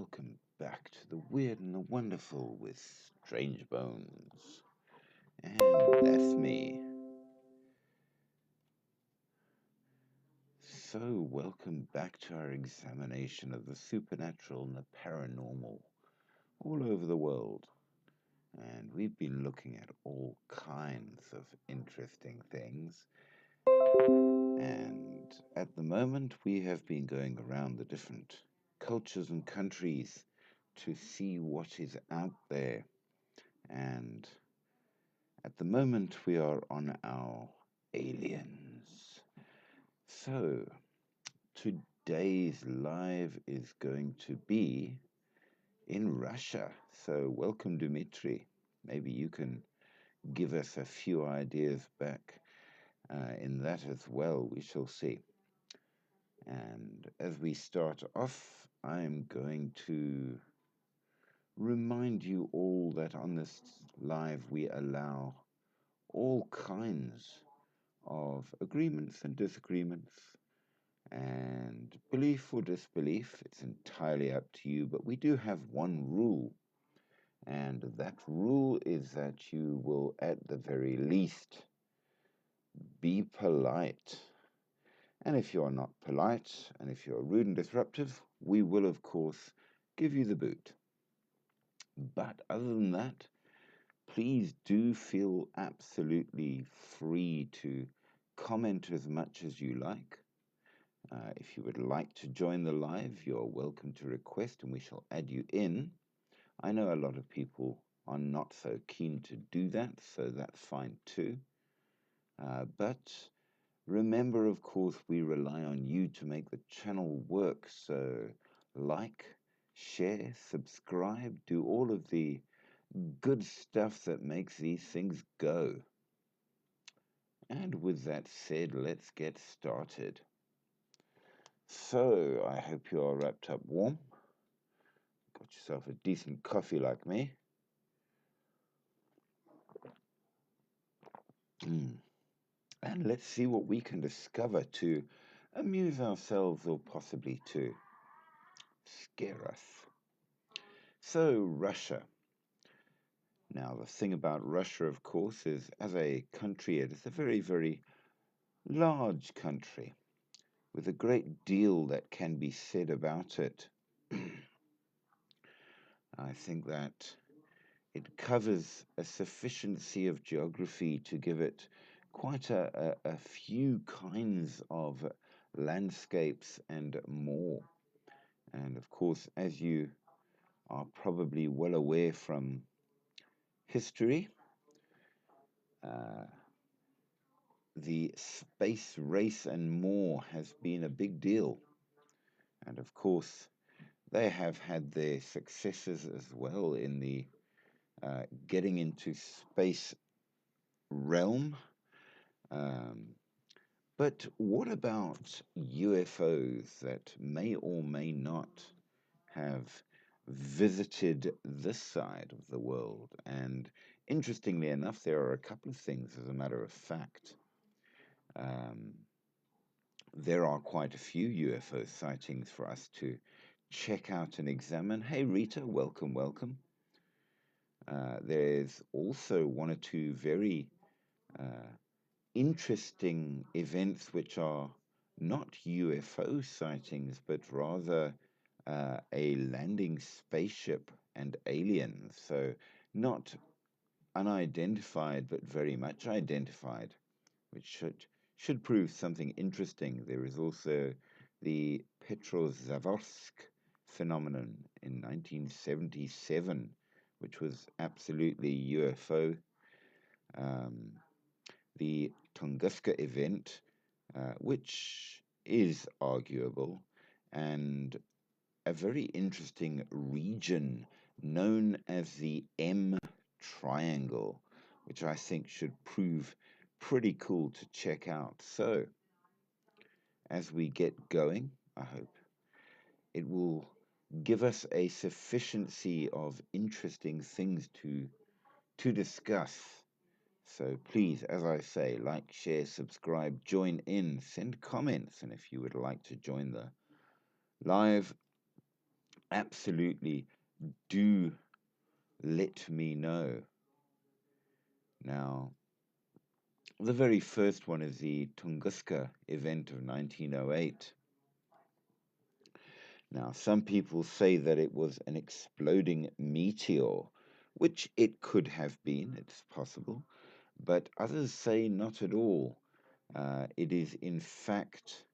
welcome back to the weird and the wonderful with Strange Bones. And that's me. So, welcome back to our examination of the supernatural and the paranormal all over the world. And we've been looking at all kinds of interesting things. And at the moment, we have been going around the different cultures and countries to see what is out there. And at the moment, we are on our aliens. So, today's live is going to be in Russia. So, welcome, Dmitry. Maybe you can give us a few ideas back in that as well. We shall see. And as we start off, I'm going to remind you all that on this live we allow all kinds of agreements and disagreements and belief or disbelief. It's entirely up to you, but we do have one rule, and that rule is that you will, at the very least, be polite. And if you're not polite, and if you're rude and disruptive, we will, of course, give you the boot. But other than that, please do feel absolutely free to comment as much as you like. If you would like to join the live, you're welcome to request and we shall add you in. I know a lot of people are not so keen to do that, so that's fine too. But remember, of course, we rely on you to make the channel work. So like, share, subscribe, do all of the good stuff that makes these things go. And with that said, let's get started. So, I hope you're wrapped up warm. Got yourself a decent coffee like me. And let's see what we can discover to amuse ourselves or possibly to scare us. So, Russia. Now, the thing about Russia, of course, is as a country, it is a very, very large country with a great deal that can be said about it. I think that it covers a sufficiency of geography to give it quite a few kinds of landscapes and more. And of course, as you are probably well aware from history, the space race and more has been a big deal. And of course, they have had their successes as well in the getting into space realm. But what about UFOs that may or may not have visited this side of the world? And interestingly enough, there are a couple of things, as a matter of fact. There are quite a few UFO sightings for us to check out and examine. Hey, Rita, welcome, welcome. There's also one or two very interesting events which are not UFO sightings, but rather a landing spaceship and aliens. So not unidentified, but very much identified, which should prove something interesting. There is also the Petrozavodsk phenomenon in 1977, which was absolutely UFO. The Tunguska event, which is arguable, and a very interesting region known as the M Triangle, which I think should prove pretty cool to check out. So, as we get going, I hope it will give us a sufficiency of interesting things to discuss. So please, as I say, like, share, subscribe, join in, send comments, and if you would like to join the live, absolutely do let me know. Now, the very first one is the Tunguska event of 1908. Now, some people say that it was an exploding meteor, which it could have been, it's possible, but others say not at all. It is, in fact,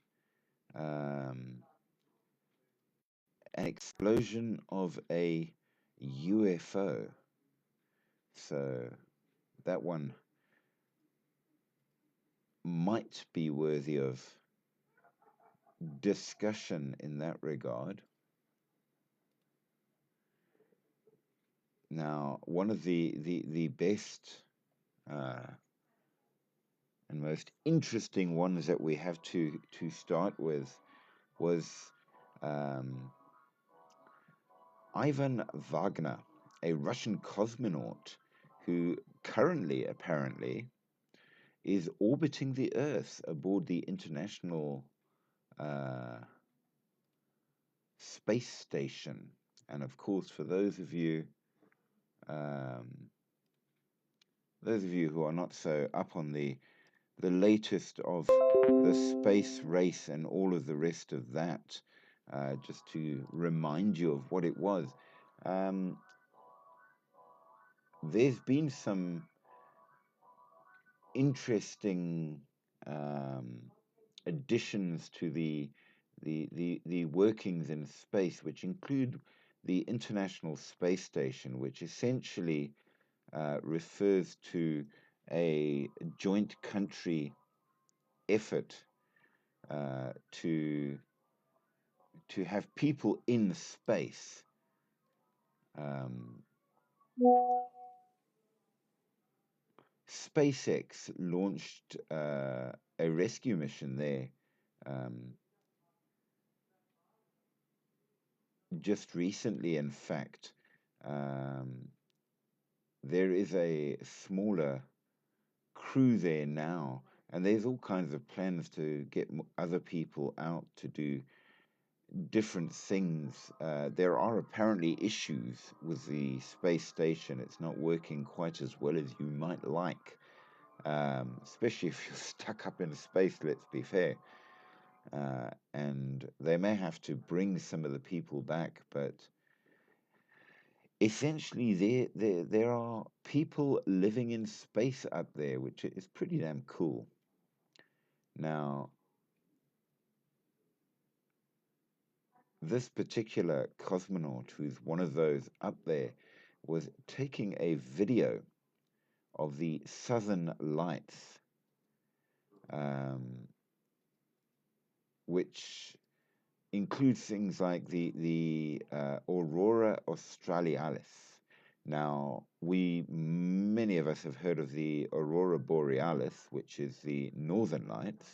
um, an explosion of a UFO. So that one might be worthy of discussion in that regard. Now, one of the best uh, and most interesting ones that we have to start with was um, Ivan Wagner, a Russian cosmonaut who currently, apparently, is orbiting the Earth aboard the International uh, Space Station. And of course, for um, those of you who are not so up on the latest of the space race and all of the rest of that, just to remind you of what it was. Um, there's been some interesting um, additions to the workings in space, which include the International Space Station, which essentially refers to a joint country effort to have people in space. Um, SpaceX launched a rescue mission there um, just recently. In fact, um, there is a smaller crew there now, and there's all kinds of plans to get other people out to do different things. There are apparently issues with the space station. It's not working quite as well as you might like, especially if you're stuck up in space, let's be fair. And they may have to bring some of the people back, but essentially there are people living in space up there, which is pretty damn cool. Now, this particular cosmonaut, who's one of those up there, was taking a video of the Southern Lights, um, which includes things like the Aurora Australis. Now, many of us have heard of the Aurora Borealis, which is the Northern Lights,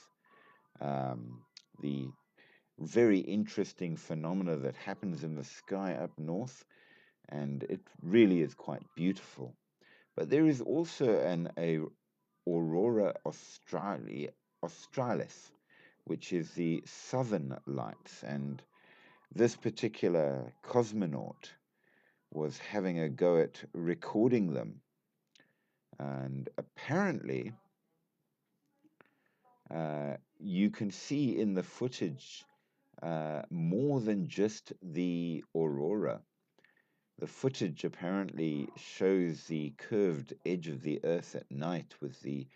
the very interesting phenomena that happens in the sky up north, and it really is quite beautiful. But there is also a Aurora Australis, which is the Southern Lights, and this particular cosmonaut was having a go at recording them. And apparently, you can see in the footage more than just the aurora. The footage apparently shows the curved edge of the Earth at night with the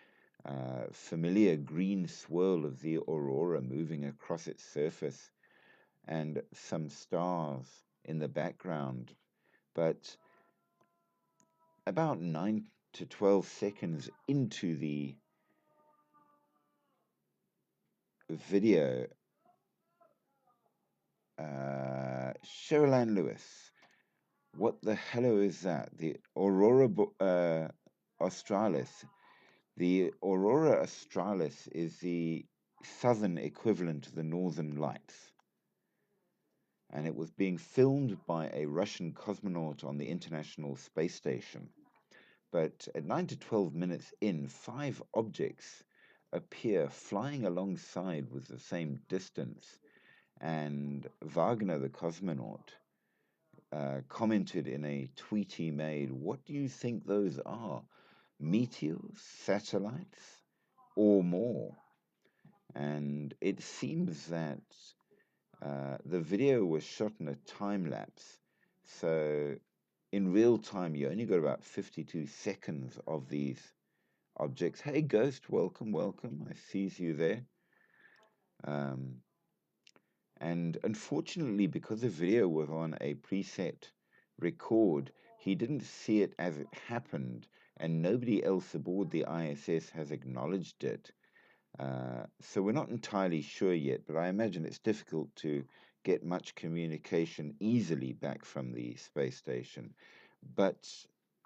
familiar green swirl of the aurora moving across its surface and some stars in the background. But about 9 to 12 seconds into the video, Cheryl Ann Lewis, what the hello is that? The Aurora Australis. The Aurora Australis is the southern equivalent to the Northern Lights, and it was being filmed by a Russian cosmonaut on the International Space Station. But at 9 to 12 minutes in, 5 objects appear flying alongside with the same distance, and Wagner, the cosmonaut, commented in a tweet he made, "What do you think those are? Meteors, satellites, or more?" And it seems that the video was shot in a time lapse. So in real time, you only got about 52 seconds of these objects. Hey, Ghost, welcome, welcome. I sees you there. Um, and unfortunately, because the video was on a preset record, he didn't see it as it happened, and nobody else aboard the ISS has acknowledged it. So we're not entirely sure yet, but I imagine it's difficult to get much communication easily back from the space station. But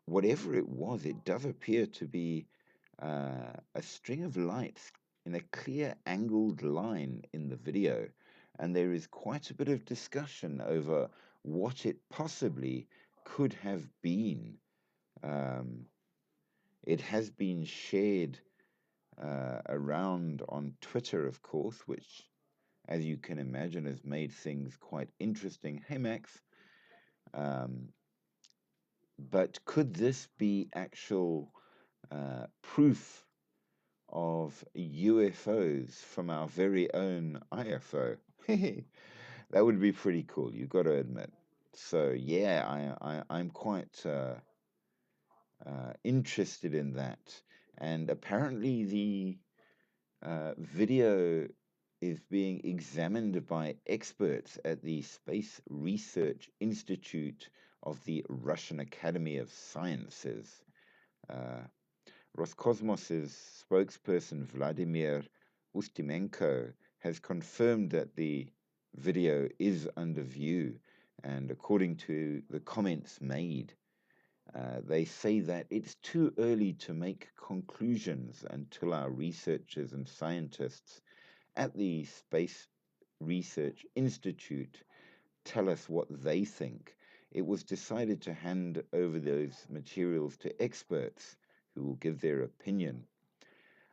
whatever it was, it does appear to be a string of lights in a clear angled line in the video. And there is quite a bit of discussion over what it possibly could have been. Um, it has been shared around on Twitter, of course, which, as you can imagine, has made things quite interesting. Hey, Max. Um, but could this be actual proof of UFOs from our very own IFO? That would be pretty cool, you've got to admit. So, yeah, I'm quite interested in that. And apparently, the video is being examined by experts at the Space Research Institute of the Russian Academy of Sciences. Uh, Roscosmos's spokesperson Vladimir Ustimenko has confirmed that the video is under view, and according to the comments made, they say that it's too early to make conclusions until our researchers and scientists at the Space Research Institute tell us what they think. It was decided to hand over those materials to experts who will give their opinion.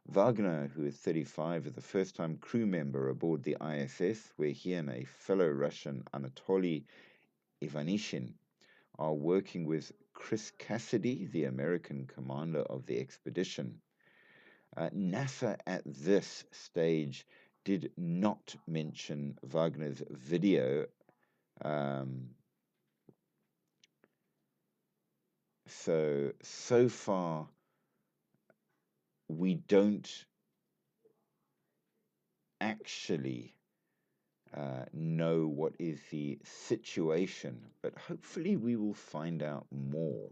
Wagner, who is 35, is a first time crew member aboard the ISS, where he and a fellow Russian, Anatoly Ivanishin, are working with Chris Cassidy, the American commander of the expedition. NASA at this stage did not mention Wagner's video. Um, so far, we don't actually know what is the situation, but hopefully we will find out more.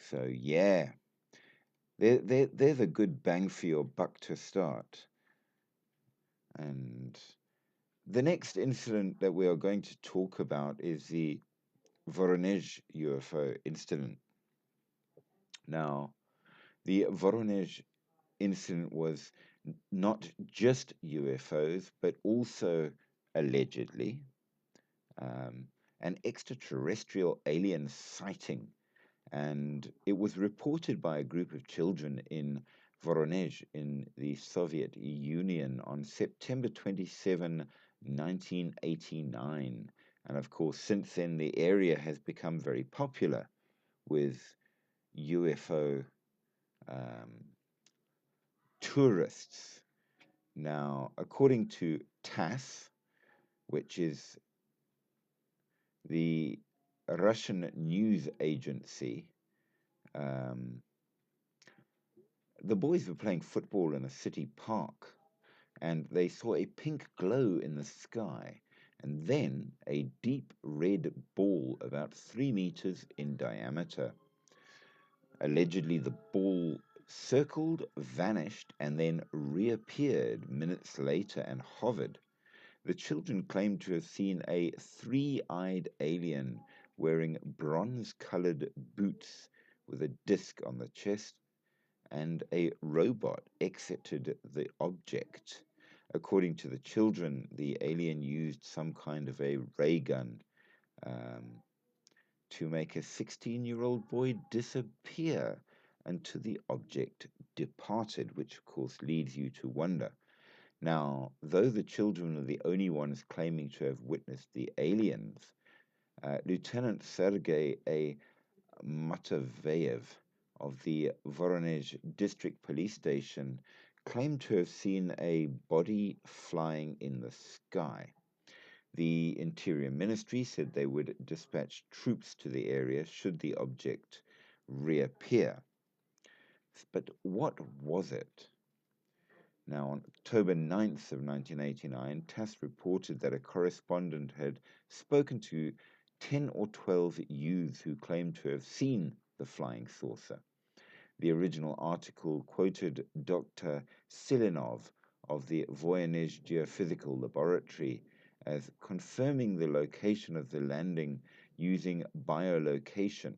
So, yeah, there's a good bang for your buck to start. And the next incident that we are going to talk about is the Voronezh UFO incident. Now, the Voronezh incident was not just UFOs, but also allegedly an extraterrestrial alien sighting. And it was reported by a group of children in Voronezh in the Soviet Union on September 27, 1989. And of course, since then, the area has become very popular with UFO tourists. Now, according to TASS, which is the Russian news agency, um, the boys were playing football in a city park and they saw a pink glow in the sky and then a deep red ball about 3 meters in diameter. Allegedly, the ball circled, vanished, and then reappeared minutes later and hovered. The children claimed to have seen a 3-eyed alien wearing bronze-colored boots with a disc on the chest, and a robot exited the object. According to the children, the alien used some kind of a ray gun to make a 16-year-old boy disappear until the object departed, which of course leads you to wonder. Now, though the children are the only ones claiming to have witnessed the aliens, Lieutenant Sergei A. Mataveyev of the Voronezh District Police Station claimed to have seen a body flying in the sky. The Interior Ministry said they would dispatch troops to the area should the object reappear. But what was it? Now, on October 9th of 1989, TASS reported that a correspondent had spoken to 10 or 12 youths who claimed to have seen the flying saucer. The original article quoted Dr. Silinov of the Voynich Geophysical Laboratory as confirming the location of the landing using biolocation.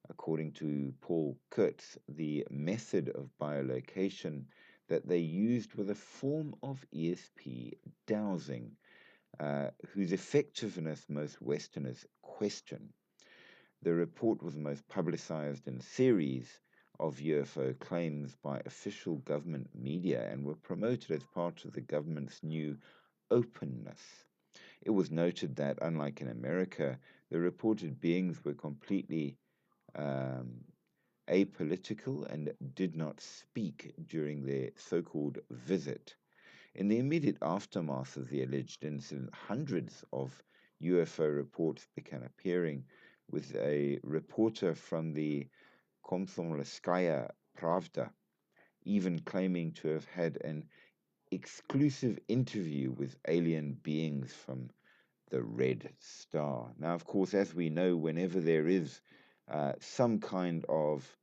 According to Paul Kurtz, the method of biolocation that they used was a form of ESP dowsing, whose effectiveness most Westerners question. The report was the most publicized in a series of UFO claims by official government media and were promoted as part of the government's new openness. It was noted that, unlike in America, the reported beings were completely um, apolitical and did not speak during their so called visit. In the immediate aftermath of the alleged incident, hundreds of UFO reports began appearing, with a reporter from the Komsomolskaya Pravda even claiming to have had an exclusive interview with alien beings from the Red Star. Now, of course, as we know, whenever there is some kind of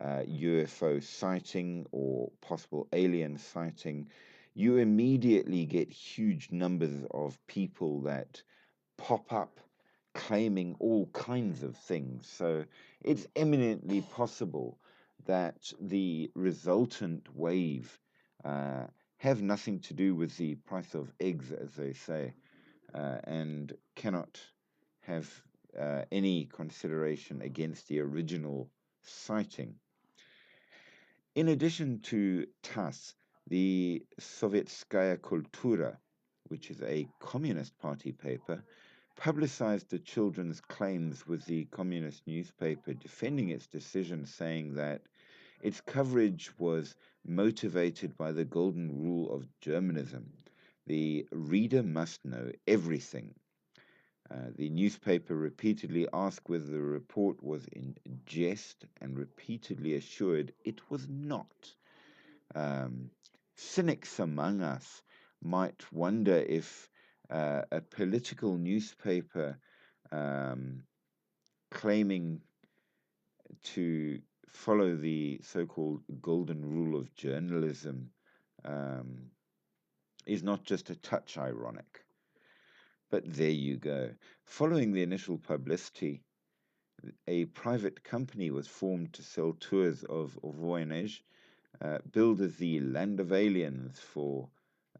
UFO sighting or possible alien sighting, you immediately get huge numbers of people that pop up claiming all kinds of things. So it's eminently possible that the resultant wave uh, have nothing to do with the price of eggs, as they say, and cannot have any consideration against the original sighting. In addition to TASS, the Sovetskaya Kultura, which is a Communist Party paper, publicized the children's claims with the Communist newspaper, defending its decision, saying that its coverage was motivated by the golden rule of Germanism. The reader must know everything. The newspaper repeatedly asked whether the report was in jest and repeatedly assured it was not. Um, Cynics among us might wonder if a political newspaper um, claiming to follow the so called golden rule of journalism um, is not just a touch ironic. But there you go. Following the initial publicity, a private company was formed to sell tours of Voynich, billed as the Land of Aliens for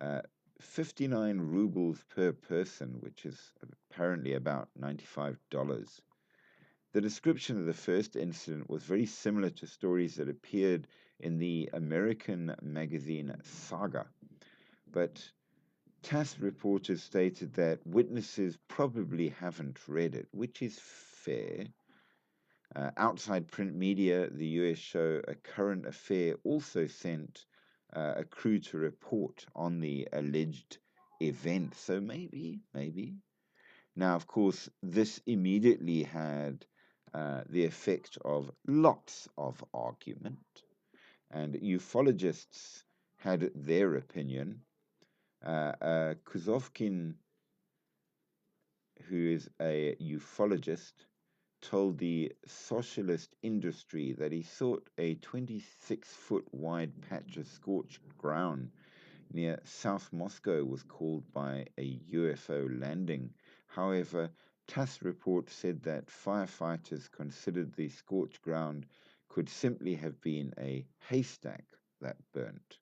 uh, 59 rubles per person, which is apparently about $95. The description of the first incident was very similar to stories that appeared in the American magazine Saga, but TASS reporters stated that witnesses probably haven't read it, which is fair. Outside print media, the US show A Current Affair also sent a crew to report on the alleged event. So maybe. Now, of course, this immediately had the effect of lots of argument, and ufologists had their opinion. Kuzovkin, who is a ufologist, told the Socialist Industry that he thought a 26-foot wide patch of scorched ground near South Moscow was called by a UFO landing. However, TASS report said that firefighters considered the scorched ground could simply have been a haystack that burnt.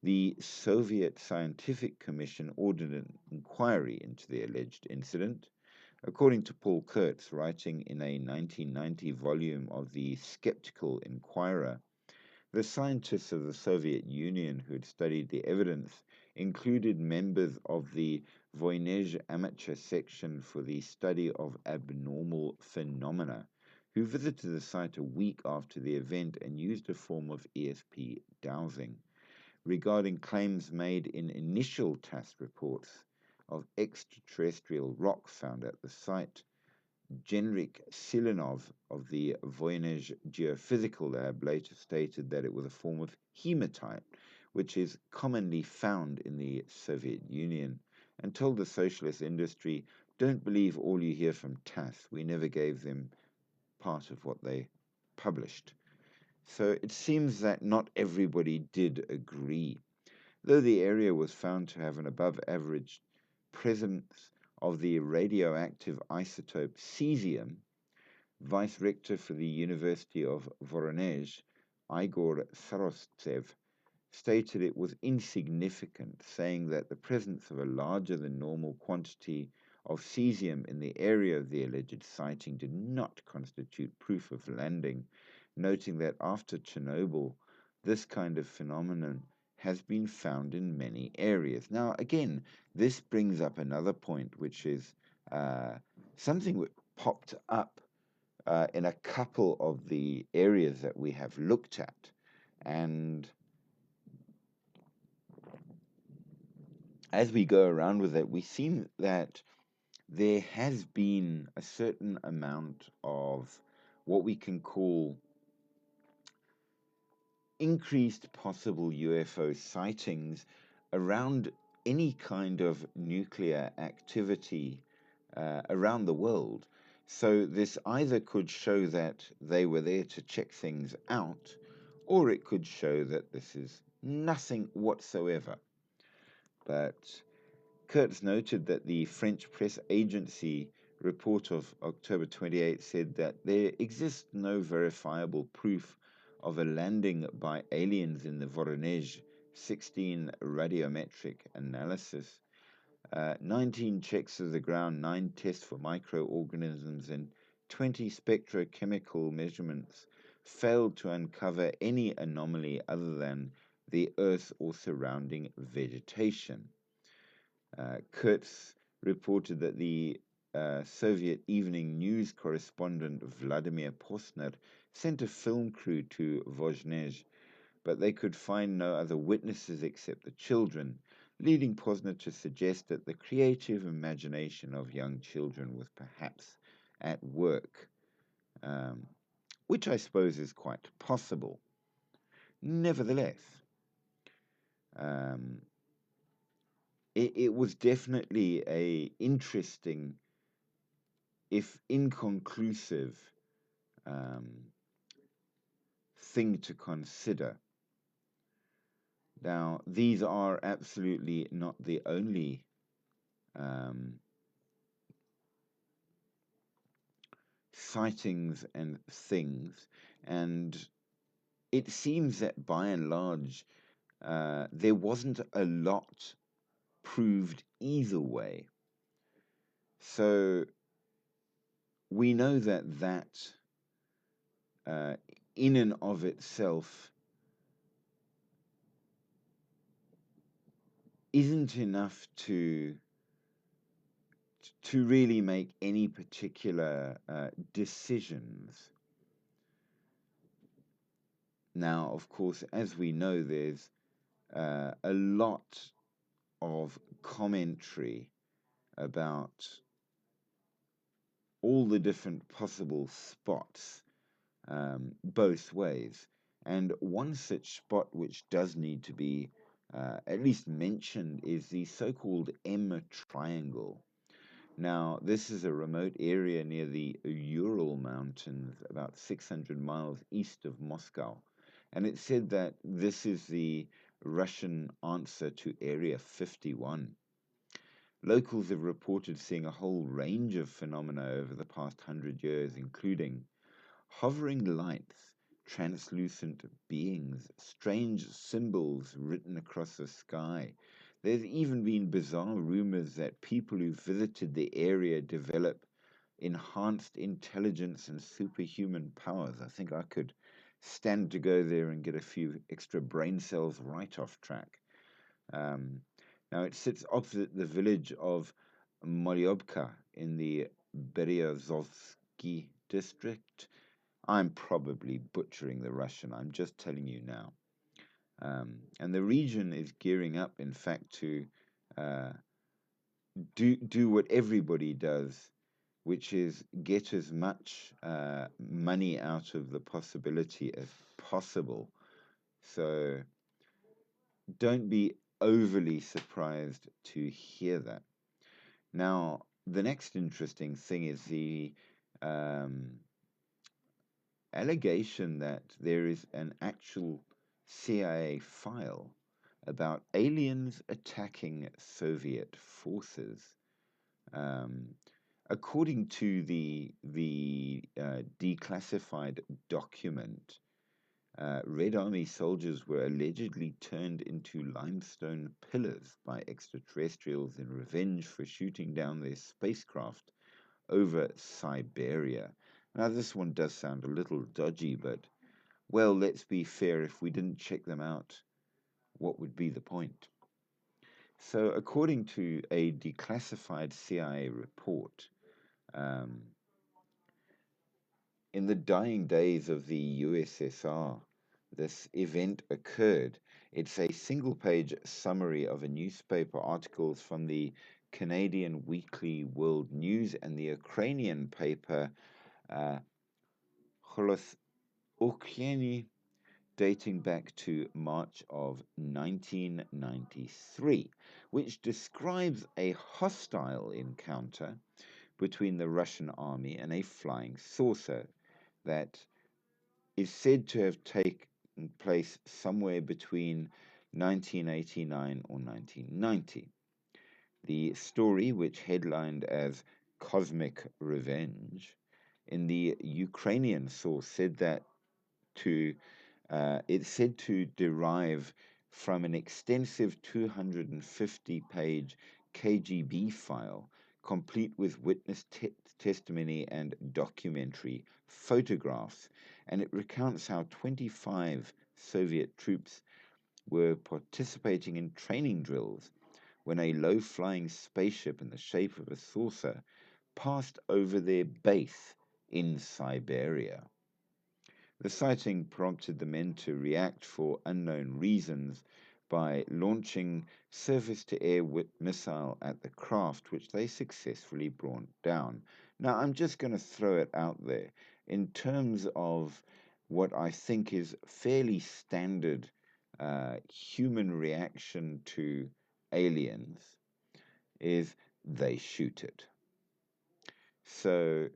The Soviet Scientific Commission ordered an inquiry into the alleged incident. According to Paul Kurtz, writing in a 1990 volume of the Skeptical Inquirer, the scientists of the Soviet Union who had studied the evidence included members of the Voynich Amateur Section for the Study of Abnormal Phenomena, who visited the site a week after the event and used a form of ESP dowsing. Regarding claims made in initial test reports of extraterrestrial rock found at the site, Genrik Silinov of the Voynich Geophysical Lab later stated that it was a form of hematite, which is commonly found in the Soviet Union, and told the socialist industry, "Don't believe all you hear from TASS. We never gave them part of what they published." So it seems that not everybody did agree. Though the area was found to have an above average presence of the radioactive isotope cesium, Vice Rector for the University of Voronezh, Igor Sarostsev, stated it was insignificant, saying that the presence of a larger than normal quantity of cesium in the area of the alleged sighting did not constitute proof of landing, noting that after Chernobyl, this kind of phenomenon has been found in many areas. Now, again, this brings up another point, which is something that popped up in a couple of the areas that we have looked at. And as we go around with it, we see that there has been a certain amount of what we can call increased possible UFO sightings around any kind of nuclear activity around the world. So this either could show that they were there to check things out, or it could show that this is nothing whatsoever. But Kurtz noted that the French press agency report of October 28 said that there exists no verifiable proof of a landing by aliens in the Voronezh 16 radiometric analysis. 19 checks of the ground, 9 tests for microorganisms, and 20 spectrochemical measurements failed to uncover any anomaly other than the Earth or surrounding vegetation. Kurtz reported that the Soviet evening news correspondent Vladimir Posner sent a film crew to Voronezh, but they could find no other witnesses except the children, leading Posner to suggest that the creative imagination of young children was perhaps at work, which I suppose is quite possible. Nevertheless, um, it was definitely a interesting, if inconclusive, um, thing to consider. Now, these are absolutely not the only um, sightings and things, and it seems that by and large there wasn't a lot proved either way. So we know that in and of itself isn't enough to really make any particular decisions. Now, of course, as we know, there's a lot of commentary about all the different possible spots both ways. And one such spot which does need to be at least mentioned is the so-called M Triangle. Now, this is a remote area near the Ural Mountains, about 600 miles east of Moscow. And it's said that this is the Russian answer to Area 51. Locals have reported seeing a whole range of phenomena over the past 100 years, including hovering lights, translucent beings, strange symbols written across the sky. There's even been bizarre rumors that people who visited the area develop enhanced intelligence and superhuman powers. I think I could stand to go there and get a few extra brain cells right off track. Um, Now, it sits opposite the village of Moryobka in the Beryozovsky district. I'm probably butchering the Russian, I'm just telling you now. And the region is gearing up, in fact, to uh, do what everybody does, which is get as much money out of the possibility as possible. So don't be overly surprised to hear that. Now, the next interesting thing is the um, allegation that there is an actual CIA file about aliens attacking Soviet forces. Um, According to the declassified document, Red Army soldiers were allegedly turned into limestone pillars by extraterrestrials in revenge for shooting down their spacecraft over Siberia. Now, this one does sound a little dodgy, but, well, let's be fair, if we didn't check them out, what would be the point? So, according to a declassified CIA report, um, in the dying days of the USSR, this event occurred. It's a single page summary of a newspaper articles from the Canadian Weekly World News and the Ukrainian paper uh, Holos Ukraini, dating back to March of 1993, which describes a hostile encounter between the Russian army and a flying saucer that is said to have taken place somewhere between 1989 or 1990. The story, which headlined as Cosmic Revenge, in the Ukrainian source said that to it's said to derive from an extensive 250-page KGB file, complete with witness testimony and documentary photographs, and it recounts how 25 Soviet troops were participating in training drills when a low-flying spaceship in the shape of a saucer passed over their base in Siberia. The sighting prompted the men to react for unknown reasons by launching surface-to-air missile at the craft, which they successfully brought down. Now, I'm just going to throw it out there. In terms of what I think is fairly standard human reaction to aliens, is they shoot it. So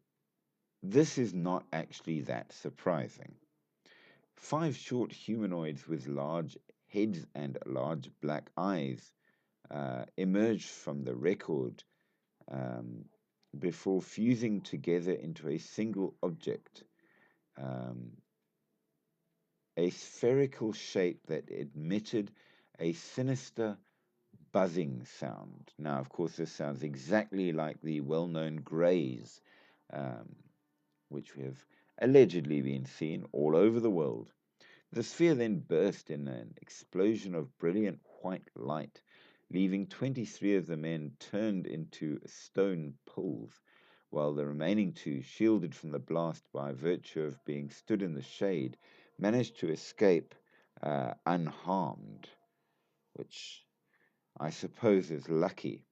this is not actually that surprising. 5 short humanoids with large heads and large black eyes emerged from the record um, before fusing together into a single object, um, a spherical shape that emitted a sinister buzzing sound. Now, of course, this sounds exactly like the well-known greys, um, which we have allegedly been seen all over the world. The sphere then burst in an explosion of brilliant white light, leaving 23 of the men turned into stone pools, while the remaining 2, shielded from the blast by virtue of being stood in the shade, managed to escape unharmed, which I suppose is lucky.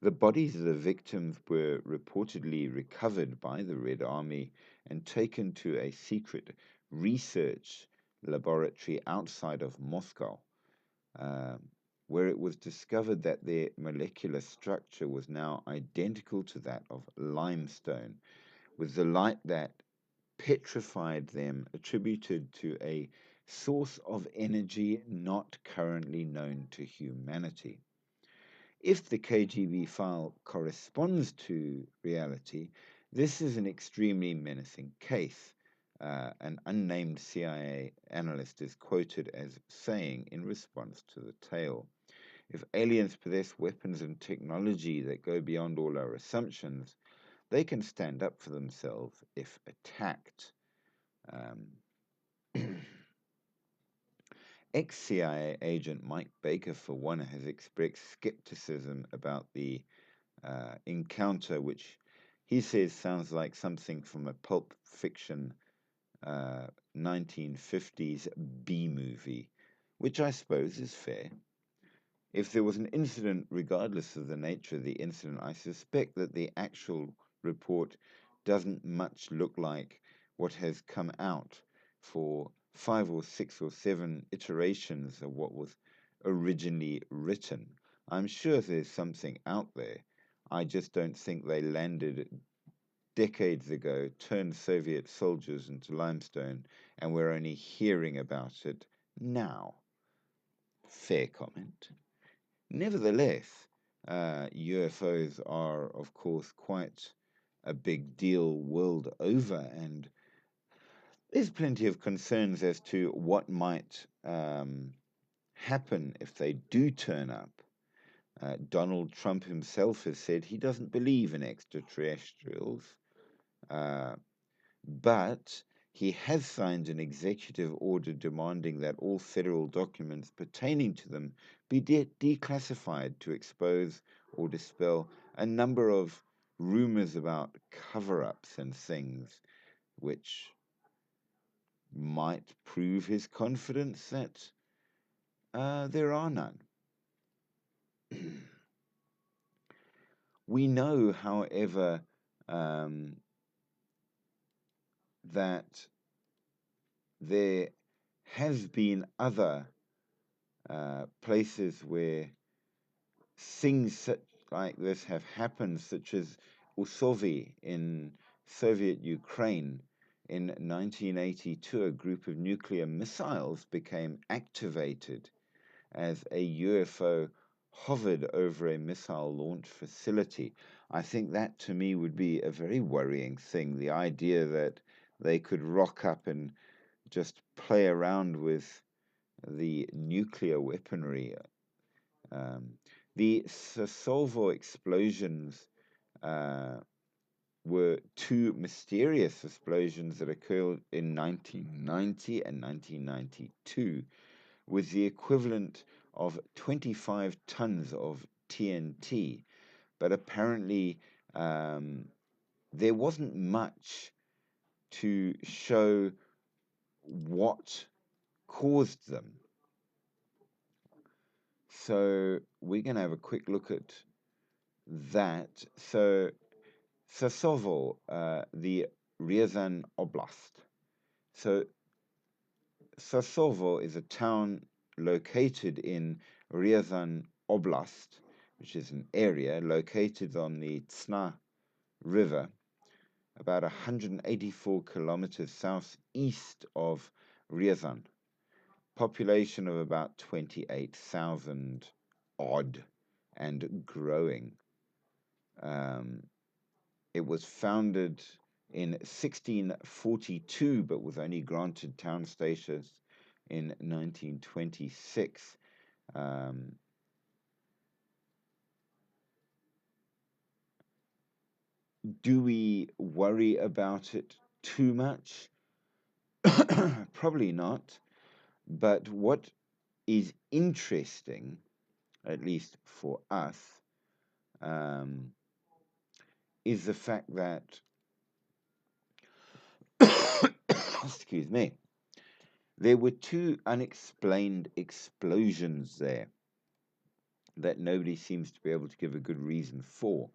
The bodies of the victims were reportedly recovered by the Red Army and taken to a secret research laboratory outside of Moscow, where it was discovered that their molecular structure was now identical to that of limestone, with the light that petrified them attributed to a source of energy not currently known to humanity. If the KGB file corresponds to reality, this is an extremely menacing case. An unnamed CIA analyst is quoted as saying in response to the tale, if aliens possess weapons and technology that go beyond all our assumptions, they can stand up for themselves if attacked. Um, Ex-CIA agent Mike Baker, for one, has expressed skepticism about the encounter, which he says sounds like something from a pulp fiction 1950s B movie, which I suppose is fair. If there was an incident, regardless of the nature of the incident, I suspect that the actual report doesn't much look like what has come out for 5 or 6 or 7 iterations of what was originally written. I'm sure there's something out there. I just don't think they landed decades ago, turned Soviet soldiers into limestone, and we're only hearing about it now. Fair comment. Nevertheless, UFOs are, of course, quite a big deal world over, and there's plenty of concerns as to what might happen if they do turn up. Donald Trump himself has said he doesn't believe in extraterrestrials, but he has signed an executive order demanding that all federal documents pertaining to them be declassified to expose or dispel a number of rumors about cover ups and things, which might prove his confidence that there are none. We know, however, that there has been other places where things such like this have happened, such as Usovi in Soviet Ukraine. In 1982, a group of nuclear missiles became activated as a UFO hovered over a missile launch facility. I think that to me would be a very worrying thing. The idea that they could rock up and just play around with the nuclear weaponry. The Sassovo explosions were two mysterious explosions that occurred in 1990 and 1992, with the equivalent of 25 tons of TNT. But apparently, there wasn't much to show what caused them. So we're going to have a quick look at that. So Sasovo, the Ryazan Oblast. So Sasovo is a town located in Ryazan Oblast, which is an area located on the Tsna River, about 184 kilometers southeast of Ryazan. Population of about 28,000 odd and growing. It was founded in 1642, but was only granted town status in 1926. Do we worry about it too much? Probably not. But what is interesting, at least for us, is the fact that, excuse me, there were two unexplained explosions there that nobody seems to be able to give a good reason for.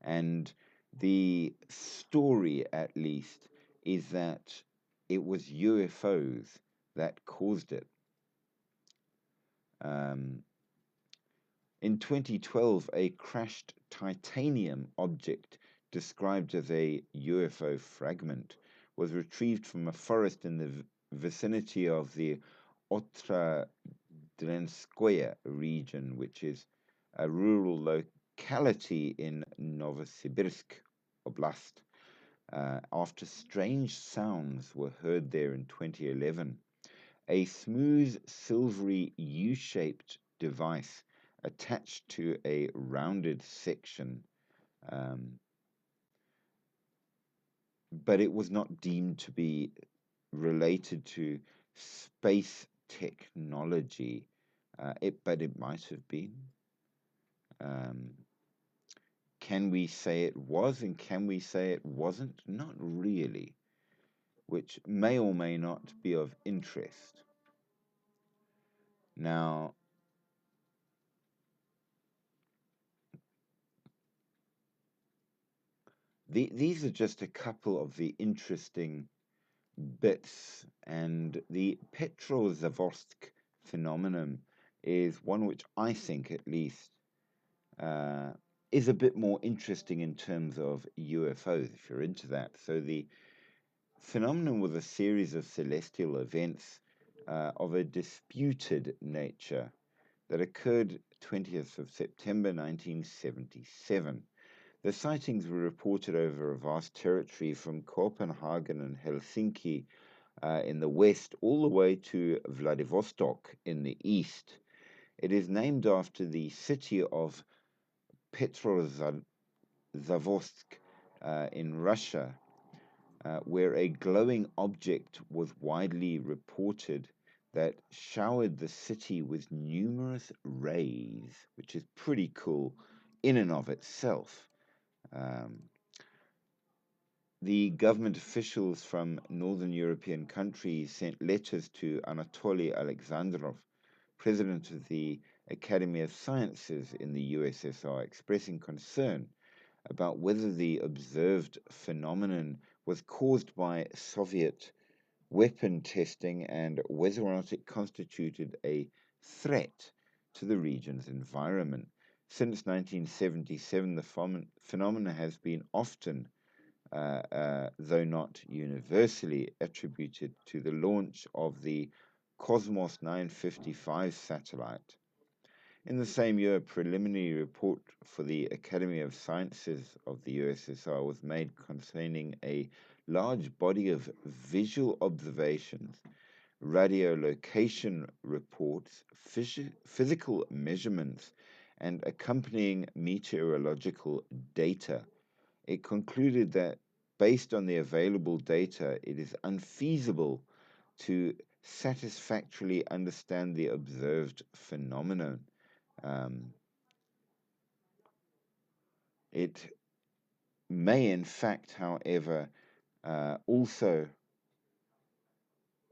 And the story, at least, is that it was UFOs that caused it. In 2012, a crashed titanium object described as a UFO fragment was retrieved from a forest in the vicinity of the Otradrenskoye region, which is a rural locality in Novosibirsk Oblast. After strange sounds were heard there in 2011, a smooth, silvery U-shaped device attached to a rounded section, but it was not deemed to be related to space technology. But it might have been. Um, can we say it was and can we say it wasn't? Not really, which may or may not be of interest. Now, these are just a couple of the interesting bits, and the Petrozavodsk phenomenon is one which I think, at least, uh, is a bit more interesting in terms of UFOs, if you're into that. So the phenomenon was a series of celestial events of a disputed nature that occurred 20th of September 1977. The sightings were reported over a vast territory from Copenhagen and Helsinki in the west all the way to Vladivostok in the east. It is named after the city of Petrozavodsk in Russia, where a glowing object was widely reported that showered the city with numerous rays, which is pretty cool in and of itself. Um, the government officials from northern European countries sent letters to Anatoly Alexandrov, president of the Academy of Sciences in the USSR, expressing concern about whether the observed phenomenon was caused by Soviet weapon testing and whether or not it constituted a threat to the region's environment. Since 1977, the phenomenon has been often, though not universally, attributed to the launch of the Cosmos 955 satellite. In the same year, a preliminary report for the Academy of Sciences of the USSR was made containing a large body of visual observations, radiolocation reports, physical measurements, and accompanying meteorological data. It concluded that, based on the available data, it is unfeasible to satisfactorily understand the observed phenomenon. Um, it may, in fact, however, also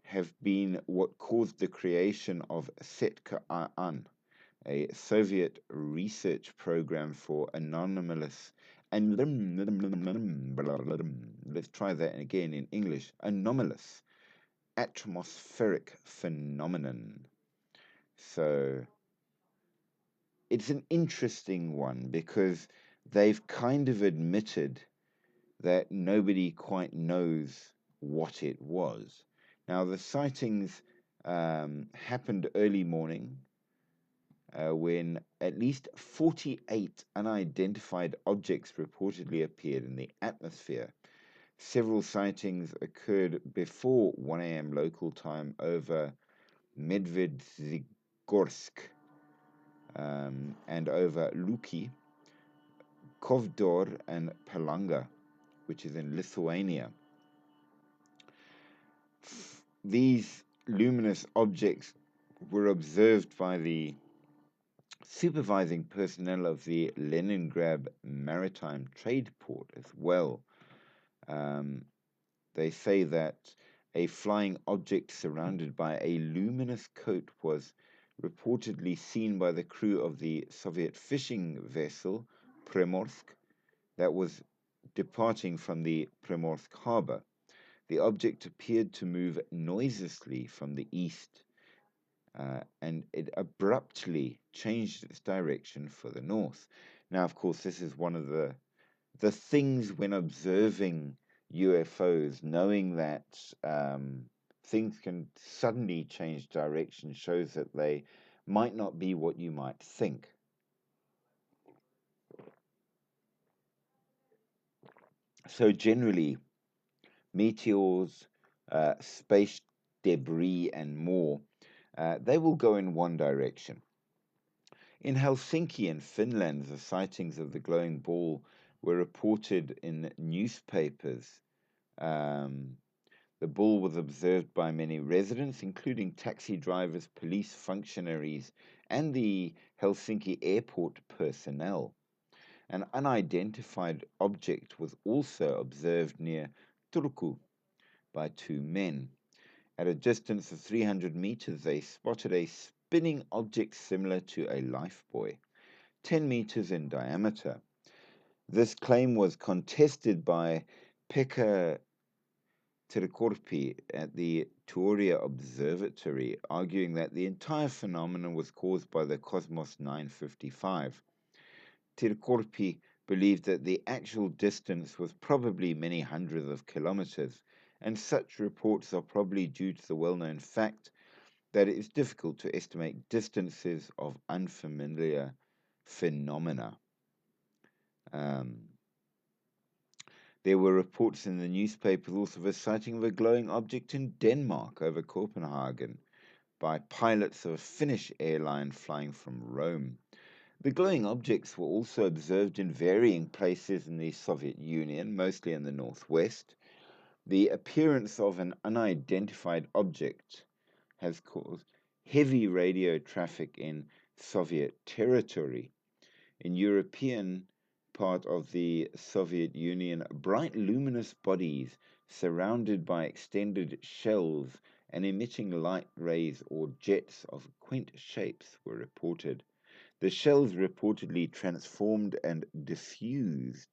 have been what caused the creation of Setka-An, a Soviet research program for anomalous and let's try that again in English, anomalous atmospheric phenomenon. So it's an interesting one because they've kind of admitted that nobody quite knows what it was. Now, the sightings happened early morning when at least 48 unidentified objects reportedly appeared in the atmosphere. Several sightings occurred before 1 a.m. local time over Medvedzhegorsk and over Luki, Kovdor, and Palanga, which is in Lithuania. These luminous objects were observed by the supervising personnel of the Leningrad Maritime Trade Port as well. They say that a flying object surrounded by a luminous coat was reportedly seen by the crew of the Soviet fishing vessel Primorsk that was departing from the Primorsk harbor. The object appeared to move noiselessly from the east, and it abruptly changed its direction for the north. Now, of course, this is one of the things when observing UFOs, knowing that things can suddenly change direction shows that they might not be what you might think. So generally, meteors, space debris, and more, they will go in one direction. In Helsinki in Finland, the sightings of the glowing ball were reported in newspapers. Um, The bull was observed by many residents, including taxi drivers, police functionaries, and the Helsinki airport personnel. An unidentified object was also observed near Turku by two men. At a distance of 300 meters, they spotted a spinning object similar to a lifebuoy, 10 meters in diameter. This claim was contested by Pekka Tirkorpi at the Tuoria Observatory, arguing that the entire phenomenon was caused by the Cosmos 955. Tirkorpi believed that the actual distance was probably many hundreds of kilometers, and such reports are probably due to the well-known fact that it is difficult to estimate distances of unfamiliar phenomena. There were reports in the newspapers also of a sighting of a glowing object in Denmark over Copenhagen by pilots of a Finnish airline flying from Rome. The glowing objects were also observed in varying places in the Soviet Union, mostly in the northwest. The appearance of an unidentified object has caused heavy radio traffic in Soviet territory. In European part of the Soviet Union, bright luminous bodies surrounded by extended shells and emitting light rays or jets of quaint shapes were reported. The shells reportedly transformed and diffused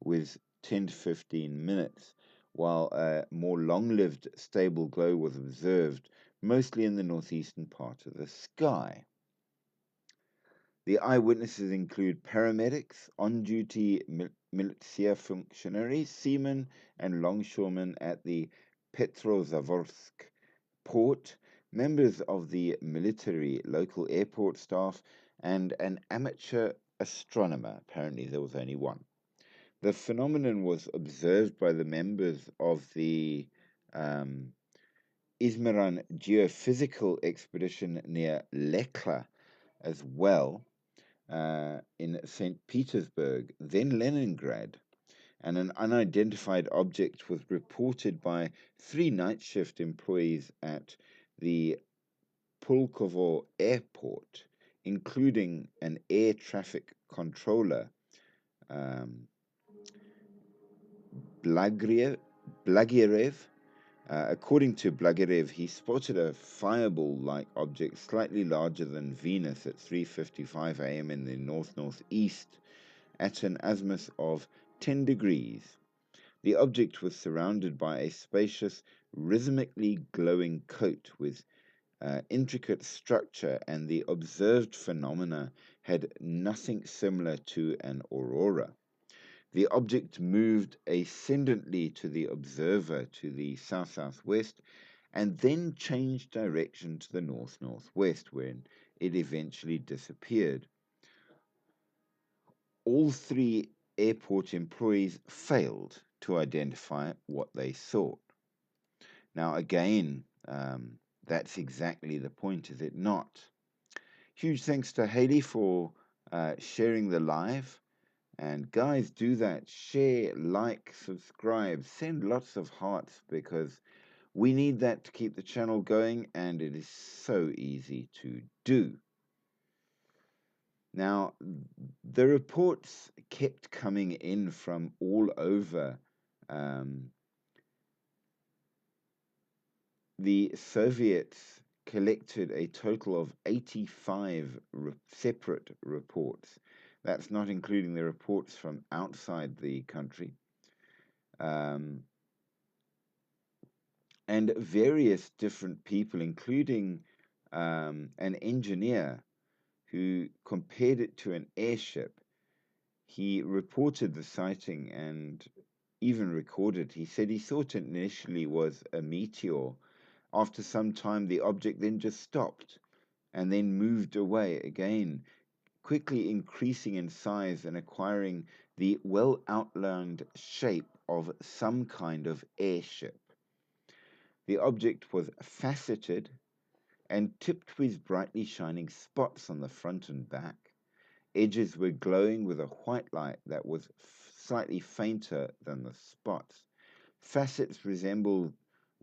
with 10 to 15 minutes, while a more long-lived stable glow was observed, mostly in the northeastern part of the sky. The eyewitnesses include paramedics, on-duty militia functionaries, seamen, and longshoremen at the Petrozavodsk port, members of the military local airport staff, and an amateur astronomer. Apparently, there was only one. The phenomenon was observed by the members of the Izmaran geophysical expedition near Lekla as well, in St. Petersburg, then Leningrad, and an unidentified object was reported by 3 night shift employees at the Pulkovo airport, including an air traffic controller, Blagirev. According to Blagirev, he spotted a fireball-like object slightly larger than Venus at 3:55 a.m. in the north-northeast at an azimuth of 10 degrees. The object was surrounded by a spacious, rhythmically glowing coat with intricate structure, and the observed phenomena had nothing similar to an aurora. The object moved ascendantly to the observer to the south-southwest and then changed direction to the north-northwest, where it eventually disappeared. All 3 airport employees failed to identify what they saw. Now, again, that's exactly the point, is it not? Huge thanks to Haley for sharing the live. And guys, do that. Share, like, subscribe, send lots of hearts, because we need that to keep the channel going, and it is so easy to do. Now, the reports kept coming in from all over. The Soviets collected a total of 85 separate reports. That's not including the reports from outside the country. And various different people, including an engineer who compared it to an airship. He reported the sighting and even recorded. He said he thought it initially was a meteor. After some time, the object then just stopped and then moved away again, quickly increasing in size and acquiring the well-outlined shape of some kind of airship. The object was faceted and tipped with brightly shining spots on the front and back. Edges were glowing with a white light that was slightly fainter than the spots. Facets resembled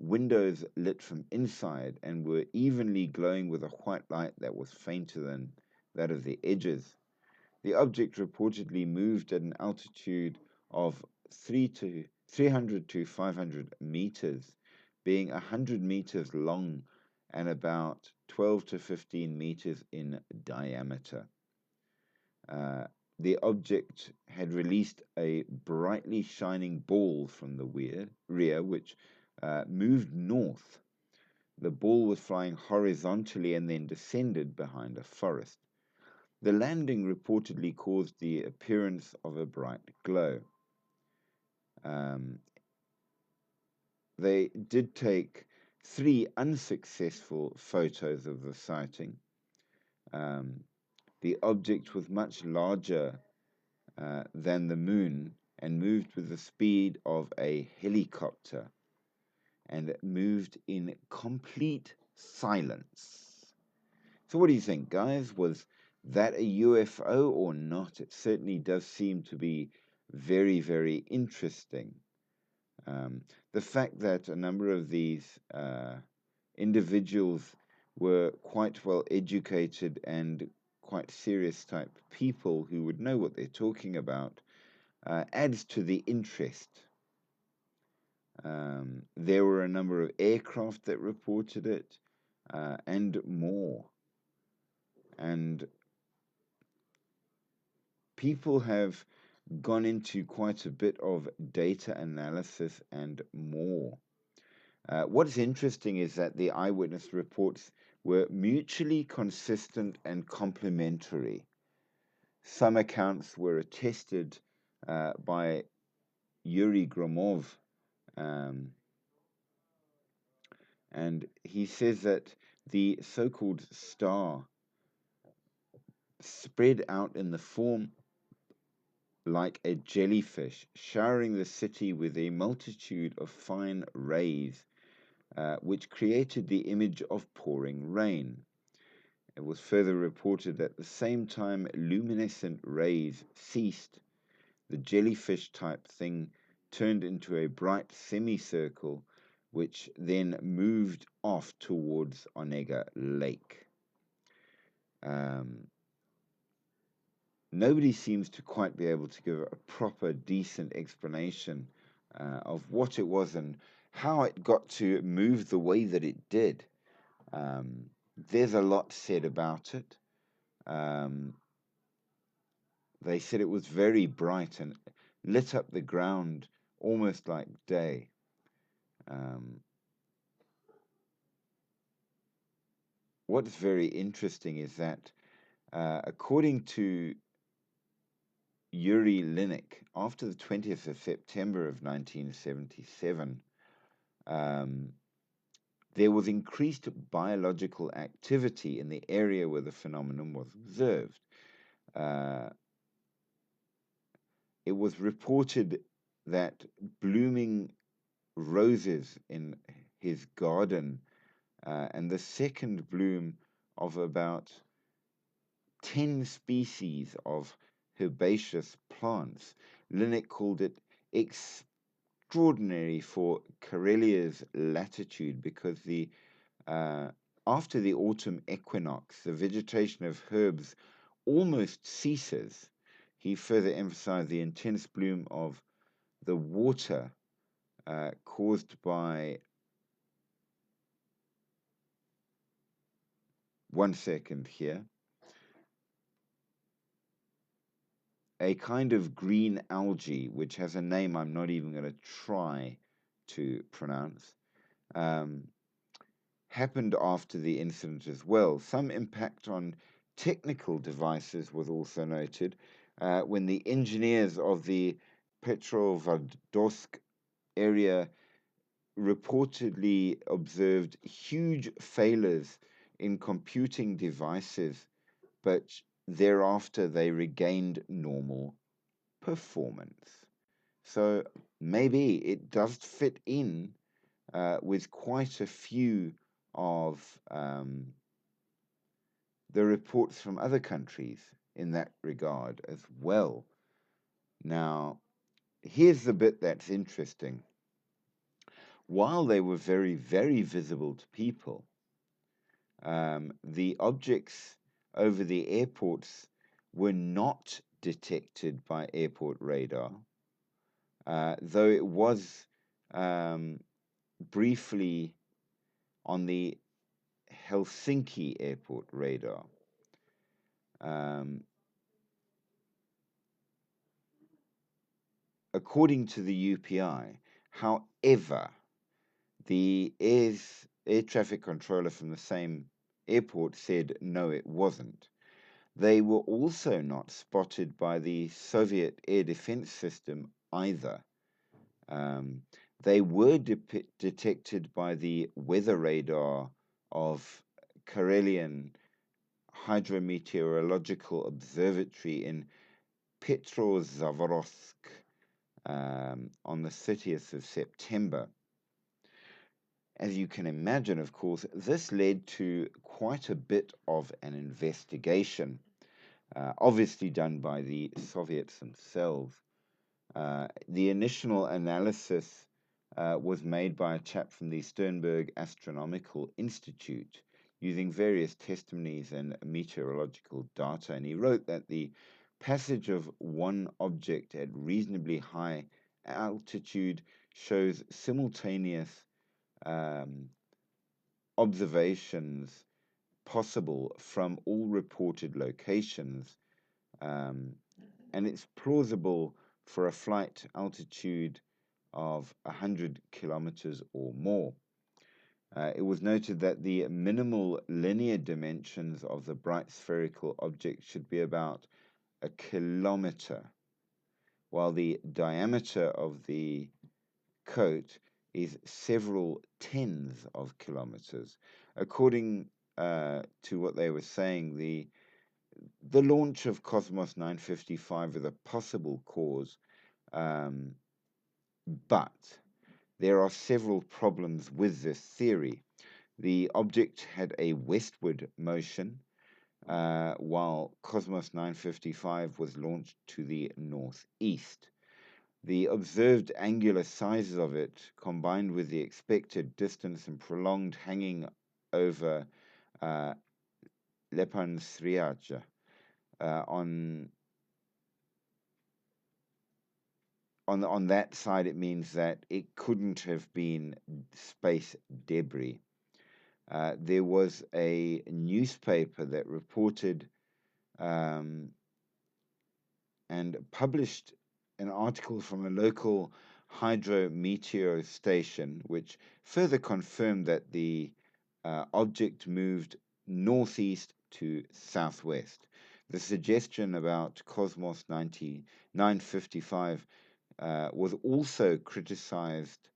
windows lit from inside and were evenly glowing with a white light that was fainter than that of the edges. The object reportedly moved at an altitude of 300 to 500 meters, being 100 meters long and about 12 to 15 meters in diameter. The object had released a brightly shining ball from the rear, which moved north. The ball was flying horizontally and then descended behind a forest. The landing reportedly caused the appearance of a bright glow. They did take 3 unsuccessful photos of the sighting. The object was much larger than the moon and moved with the speed of a helicopter, and it moved in complete silence. So what do you think, guys? Was that a UFO or not? It certainly does seem to be very, very interesting. The fact that a number of these individuals were quite well educated and quite serious type people who would know what they're talking about adds to the interest. There were a number of aircraft that reported it and more. And people have gone into quite a bit of data analysis and more. What's interesting is that the eyewitness reports were mutually consistent and complementary. Some accounts were attested by Yuri Gromov, and he says that the so-called star spread out in the form like a jellyfish, showering the city with a multitude of fine rays, which created the image of pouring rain. It was further reported that at the same time luminescent rays ceased, the jellyfish type thing turned into a bright semicircle, which then moved off towards Onega Lake. Nobody seems to quite be able to give a proper, decent explanation of what it was and how it got to move the way that it did. There's a lot said about it. They said it was very bright and lit up the ground almost like day. What's very interesting is that, according to Yuri Linik, after the 20th of September of 1977, there was increased biological activity in the area where the phenomenon was observed. It was reported that blooming roses in his garden and the second bloom of about 10 species of herbaceous plants. Linnet called it extraordinary for Karelia's latitude because after the autumn equinox, the vegetation of herbs almost ceases. He further emphasized the intense bloom of the water caused by, one second here, a kind of green algae, which has a name I'm not even going to try to pronounce, happened after the incident as well. Some impact on technical devices was also noted when the engineers of the Petrovadosk area reportedly observed huge failures in computing devices, but thereafter they regained normal performance. So maybe it does fit in with quite a few of the reports from other countries in that regard as well. Now, here's the bit that's interesting. while they were very, very visible to people, the objects over the airports were not detected by airport radar, though it was briefly on the Helsinki airport radar. Um, According to the UPI, however, the air traffic controller from the same airport said no, it wasn't. They were also not spotted by the Soviet air defense system either. Um, they were detected by the weather radar of Karelian Hydrometeorological Observatory in Petrozavodsk on the 30th of September. As you can imagine, of course, this led to quite a bit of an investigation, obviously done by the Soviets themselves. The initial analysis was made by a chap from the Sternberg Astronomical Institute using various testimonies and meteorological data. And he wrote that the passage of one object at reasonably high altitude shows simultaneous observations possible from all reported locations, and it's plausible for a flight altitude of 100 kilometers or more. It was noted that the minimal linear dimensions of the bright spherical object should be about a kilometer, while the diameter of the coat is several tens of kilometers. According to what they were saying, the launch of Cosmos 955 is a possible cause, but there are several problems with this theory. The object had a westward motion, while Cosmos 955 was launched to the northeast. The observed angular sizes of it, combined with the expected distance and prolonged hanging over uh, Lepansriaja on that side, it means that it couldn't have been space debris. There was a newspaper that reported and published an article from a local hydrometeo station, which further confirmed that the object moved northeast to southwest. The suggestion about Cosmos 955 was also criticized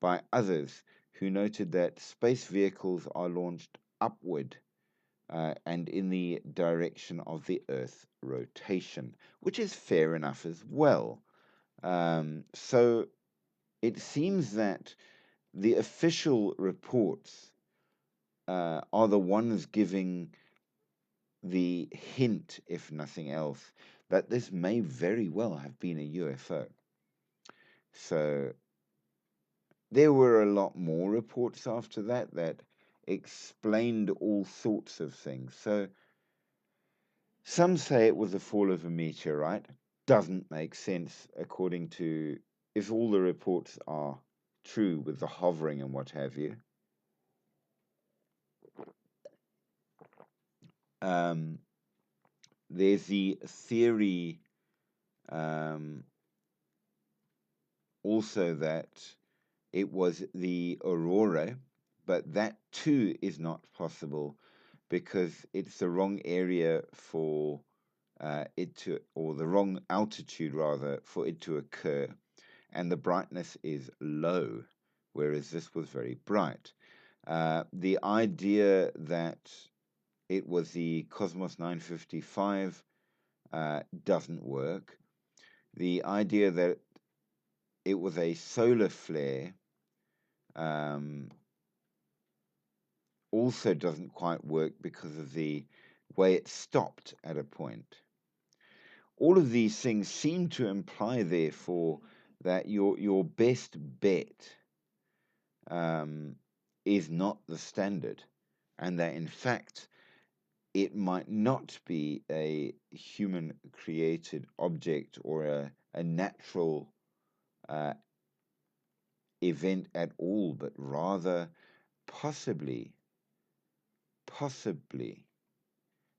by others who noted that space vehicles are launched upward and in the direction of the Earth's rotation, which is fair enough as well. So it seems that the official reports are the ones giving the hint, if nothing else, that this may very well have been a UFO. So there were a lot more reports after that explained all sorts of things. So some say it was the fall of a meteorite. Doesn't make sense according to, if all the reports are true with the hovering and what have you. There's the theory also that it was the aurora, but that too is not possible because it's the wrong area for it to, or the wrong altitude rather, for it to occur, and the brightness is low, whereas this was very bright. The idea that it was the Cosmos 955 doesn't work. The idea that it was a solar flare also doesn't quite work because of the way it stopped at a point. All of these things seem to imply, therefore, that your best bet um, is not the standard, and that in fact it might not be a human created object or a natural uh, event at all, but rather possibly, possibly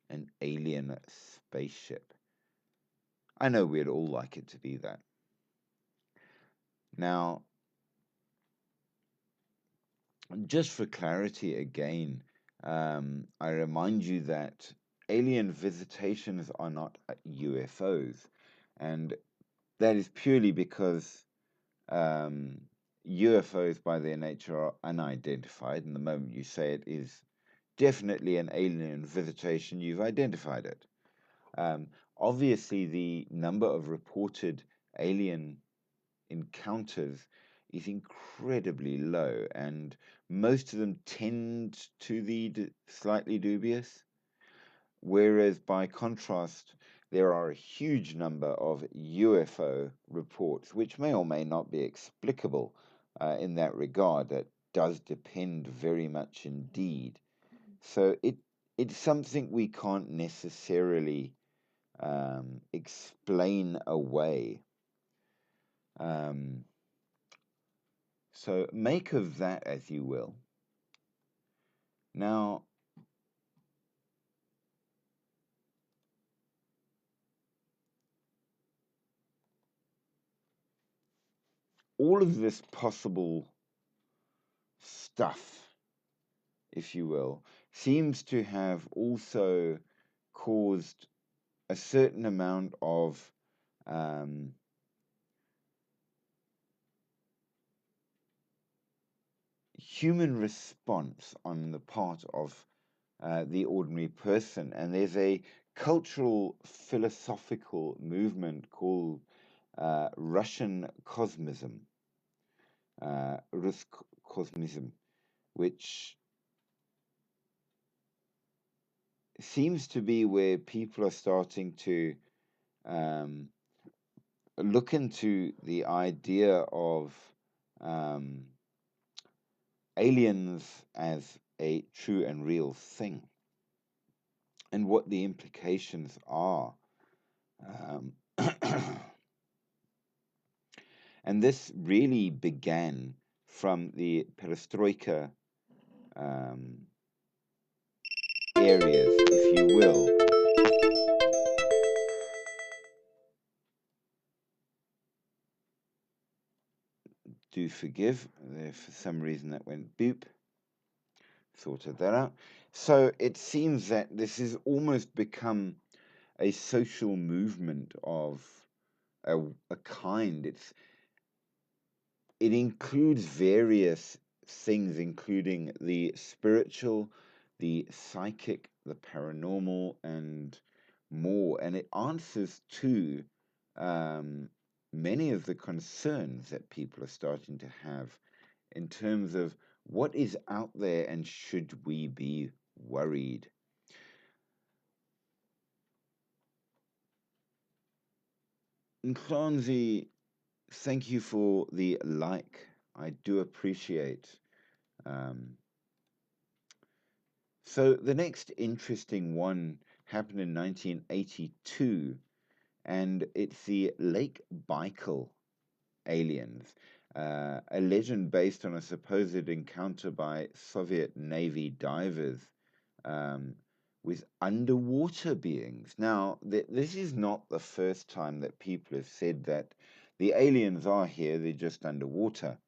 an alien spaceship. I know we'd all like it to be that. Now, just for clarity again, I remind you that alien visitations are not UFOs, and that is purely because um, UFOs, by their nature, are unidentified, and the moment you say it is definitely an alien visitation, you've identified it. Um, Obviously, the number of reported alien encounters is incredibly low, and most of them tend to be slightly dubious. Whereas, by contrast, there are a huge number of UFO reports, which may or may not be explicable in that regard. That does depend very much indeed. So it's something we can't necessarily explain away. Um, so make of that as you will. Now, all of this possible stuff, if you will, seems to have also caused a certain amount of um, human response on the part of the ordinary person. And there's a cultural philosophical movement called Russian Cosmism, Rus Cosmism, which seems to be where people are starting to um, look into the idea of um, aliens as a true and real thing and what the implications are. Um, and this really began from the perestroika um, areas, if you will. Do forgive, for some reason that went boop. Sorted that out. So it seems that this has almost become a social movement of a kind. It includes various things, including the spiritual, the psychic, the paranormal, and more. And it answers to many of the concerns that people are starting to have in terms of what is out there and should we be worried. Nklanzi, thank you for the like. I do appreciate. Um, so the next interesting one happened in 1982, and it's the Lake Baikal aliens, a legend based on a supposed encounter by Soviet Navy divers um, with underwater beings. Now, this is not the first time that people have said that the aliens are here, they're just underwater.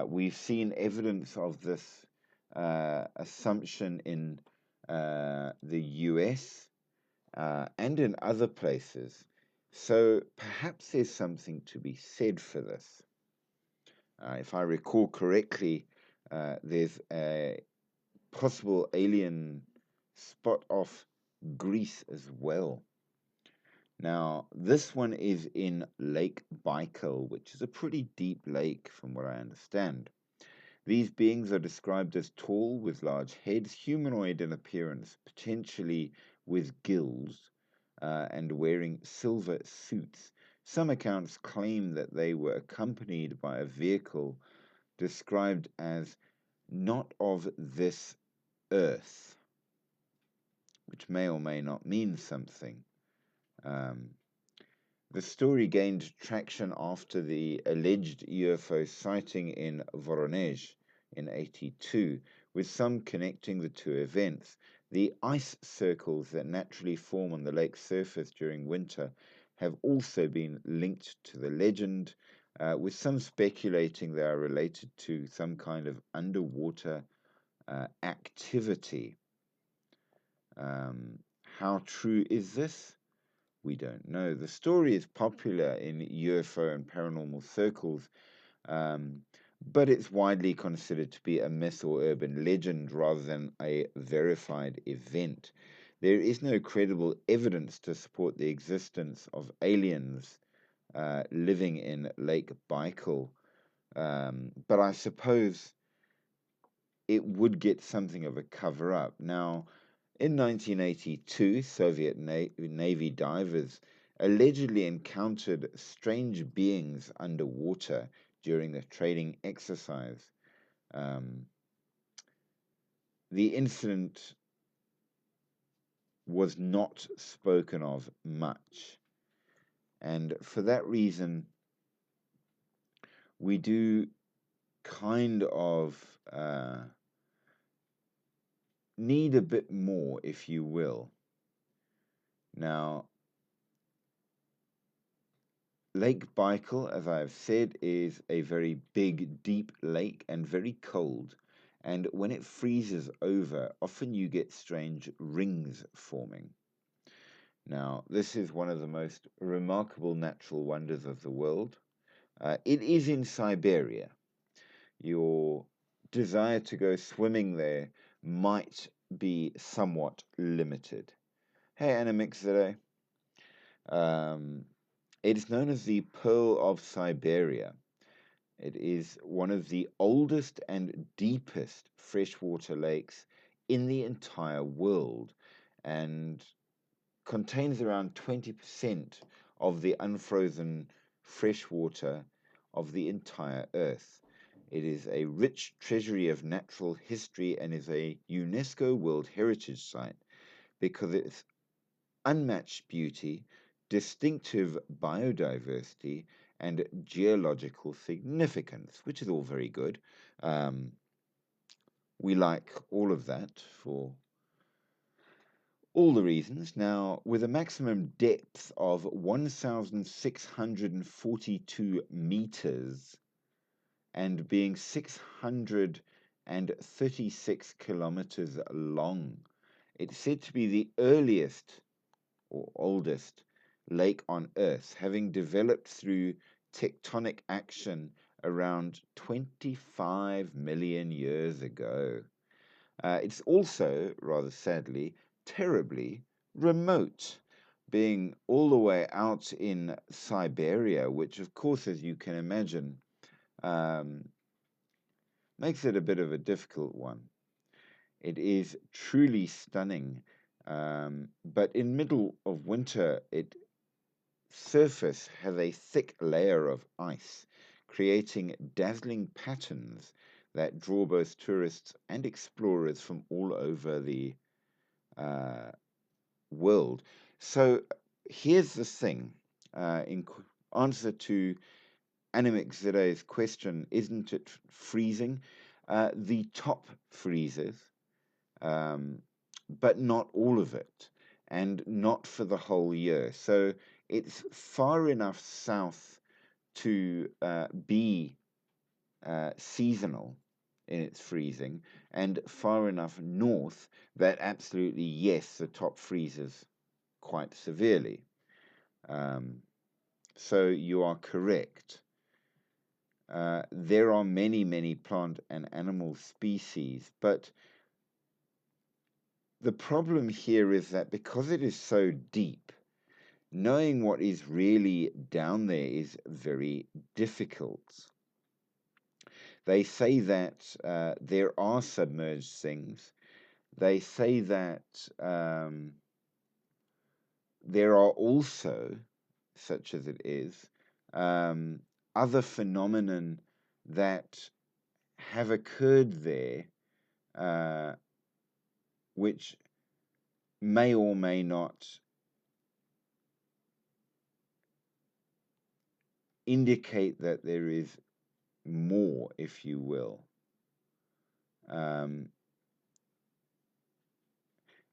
We've seen evidence of this assumption in the US and in other places. So perhaps there's something to be said for this. If I recall correctly, there's a possible alien spot off Greece as well. Now, this one is in Lake Baikal, which is a pretty deep lake from what I understand. These beings are described as tall, with large heads, humanoid in appearance, potentially with gills, and wearing silver suits. Some accounts claim that they were accompanied by a vehicle described as not of this earth, which may or may not mean something. Um, the story gained traction after the alleged UFO sighting in Voronezh in '82, with some connecting the two events. The ice circles that naturally form on the lake's surface during winter have also been linked to the legend, with some speculating they are related to some kind of underwater activity. How true is this? We don't know. The story is popular in UFO and paranormal circles, um, but it's widely considered to be a myth or urban legend rather than a verified event. There is no credible evidence to support the existence of aliens living in Lake Baikal, but I suppose it would get something of a cover up. Now, in 1982, Soviet Navy divers allegedly encountered strange beings underwater during a training exercise. Um, the incident was not spoken of much, and for that reason, we do kind of need a bit more, if you will. Now, Lake Baikal, as I have said, is a very big, deep lake and very cold. And when it freezes over, often you get strange rings forming. Now, this is one of the most remarkable natural wonders of the world. It is in Siberia. Your desire to go swimming there might be somewhat limited. Hey, Animixere. It is known as the Pearl of Siberia. It is one of the oldest and deepest freshwater lakes in the entire world and contains around 20% of the unfrozen freshwater of the entire Earth. It is a rich treasury of natural history and is a UNESCO World Heritage Site because its unmatched beauty, distinctive biodiversity, and geological significance, which is all very good. Um, we like all of that for all the reasons. Now, with a maximum depth of 1,642 meters and being 636 kilometers long, it's said to be the earliest or oldest lake on Earth, having developed through tectonic action around 25 million years ago. It's also, rather sadly, terribly remote, being all the way out in Siberia, which, of course, as you can imagine, um, makes it a bit of a difficult one. It is truly stunning, but in middle of winter, its surface has a thick layer of ice, creating dazzling patterns that draw both tourists and explorers from all over the uh, world. So here's the thing, answer to Animix Zere's question, isn't it freezing? The top freezes, um, but not all of it, and not for the whole year. So it's far enough south to be seasonal in its freezing, and far enough north that absolutely, yes, the top freezes quite severely. Um, so you are correct. There are many, many plant and animal species, but the problem here is that because it is so deep, knowing what is really down there is very difficult. They say that there are submerged things. They say that there are also, such as it is, other phenomenon that have occurred there, uh, which may or may not indicate that there is more, if you will. Um,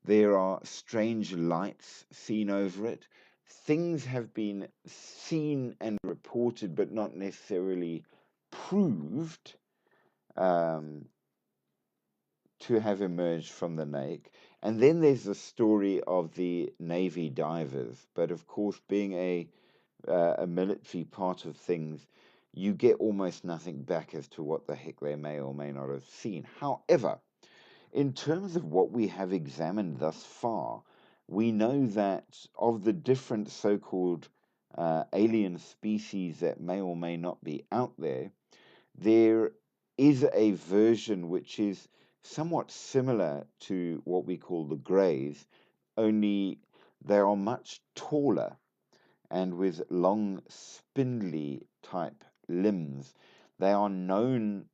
there are strange lights seen over it. Things have been seen and reported, but not necessarily proved um, to have emerged from the lake. And then there's the story of the Navy divers. But of course, being a military part of things, you get almost nothing back as to what the heck they may or may not have seen. However, in terms of what we have examined thus far, we know that of the different so called alien species that may or may not be out there, there is a version which is somewhat similar to what we call the greys, only they are much taller and with long, spindly type limbs. They are known,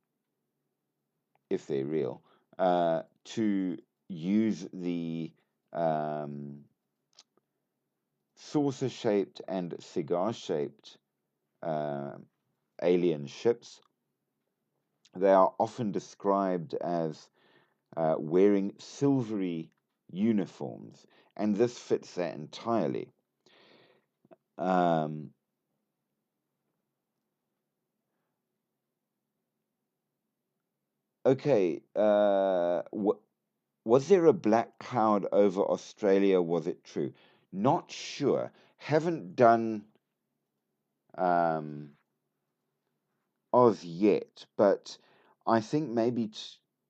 if they're real, to use the saucer shaped and cigar shaped uh, alien ships. They are often described as wearing silvery uniforms, and this fits that entirely. Um, okay, was there a black cloud over Australia? Was it true? Not sure. Haven't done um, Oz yet, but I think maybe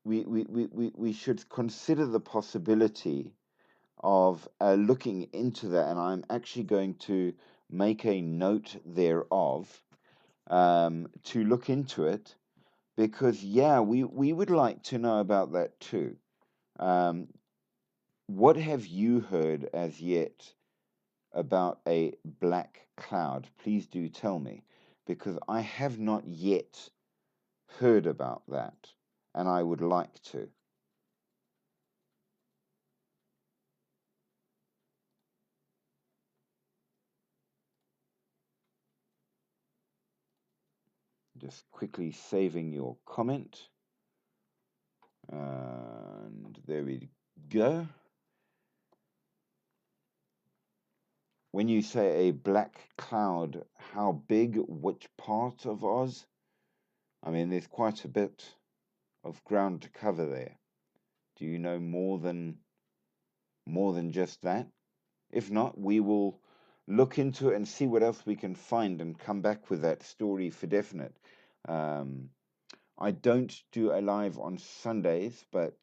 we should consider the possibility of looking into that, and I'm actually going to make a note thereof to look into it because, yeah, we would like to know about that too. Um, what have you heard as yet about a black cloud? Please do tell me because I have not yet heard about that and I would like to. Just quickly saving your comment. And there we go. When you say a black cloud, how big, which part of Oz? I mean, there's quite a bit of ground to cover there. Do you know more than just that? If not, we will look into it and see what else we can find and come back with that story for definite. Um, I don't do a live on Sundays, but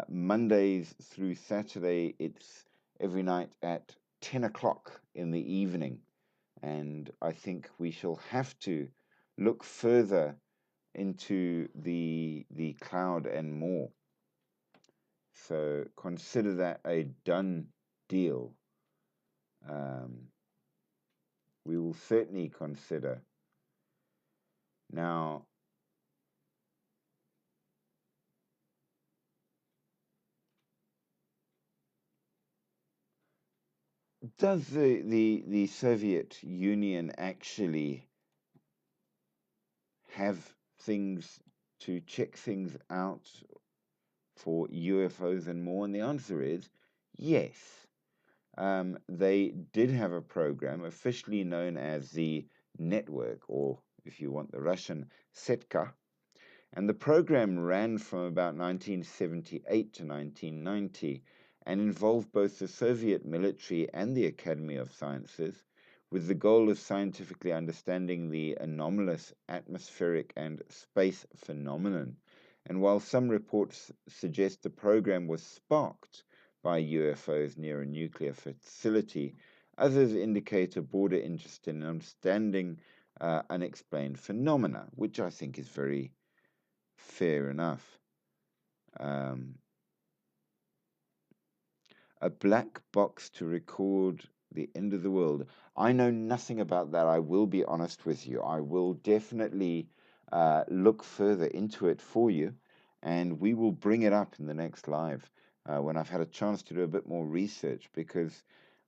Mondays through Saturday, it's every night at 10 o'clock in the evening. And I think we shall have to look further into the cloud and more. So consider that a done deal. We will certainly consider. Now, does the Soviet Union actually have things to check things out for UFOs and more? And the answer is yes. They did have a program officially known as the Network, or if you want the Russian, Setka. And the program ran from about 1978 to 1990 and involved both the Soviet military and the Academy of Sciences, with the goal of scientifically understanding the anomalous atmospheric and space phenomenon. And while some reports suggest the program was sparked by UFOs near a nuclear facility, others indicate a broader interest in understanding unexplained phenomena, which I think is very fair enough. Um, a black box to record the end of the world. I know nothing about that. I will be honest with you. I will definitely look further into it for you, and we will bring it up in the next live when I've had a chance to do a bit more research, because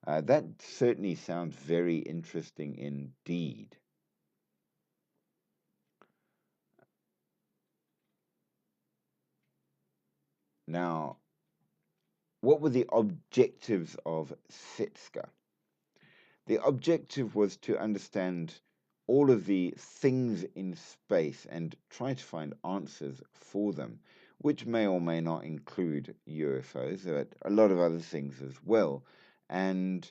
that certainly sounds very interesting indeed. Now, what were the objectives of Setska? The objective was to understand all of the things in space and try to find answers for them, which may or may not include UFOs, but a lot of other things as well. And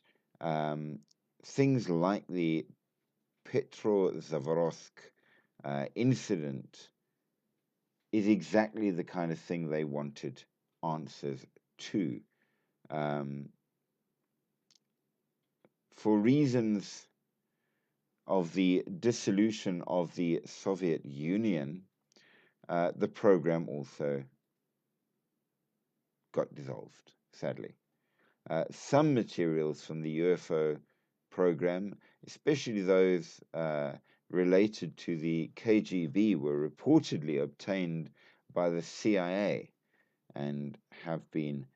things like the Petrozavodsk incident is exactly the kind of thing they wanted answers to. Um, for reasons of the dissolution of the Soviet Union, the program also got dissolved, sadly. Some materials from the UFO program, especially those related to the KGB, were reportedly obtained by the CIA and have been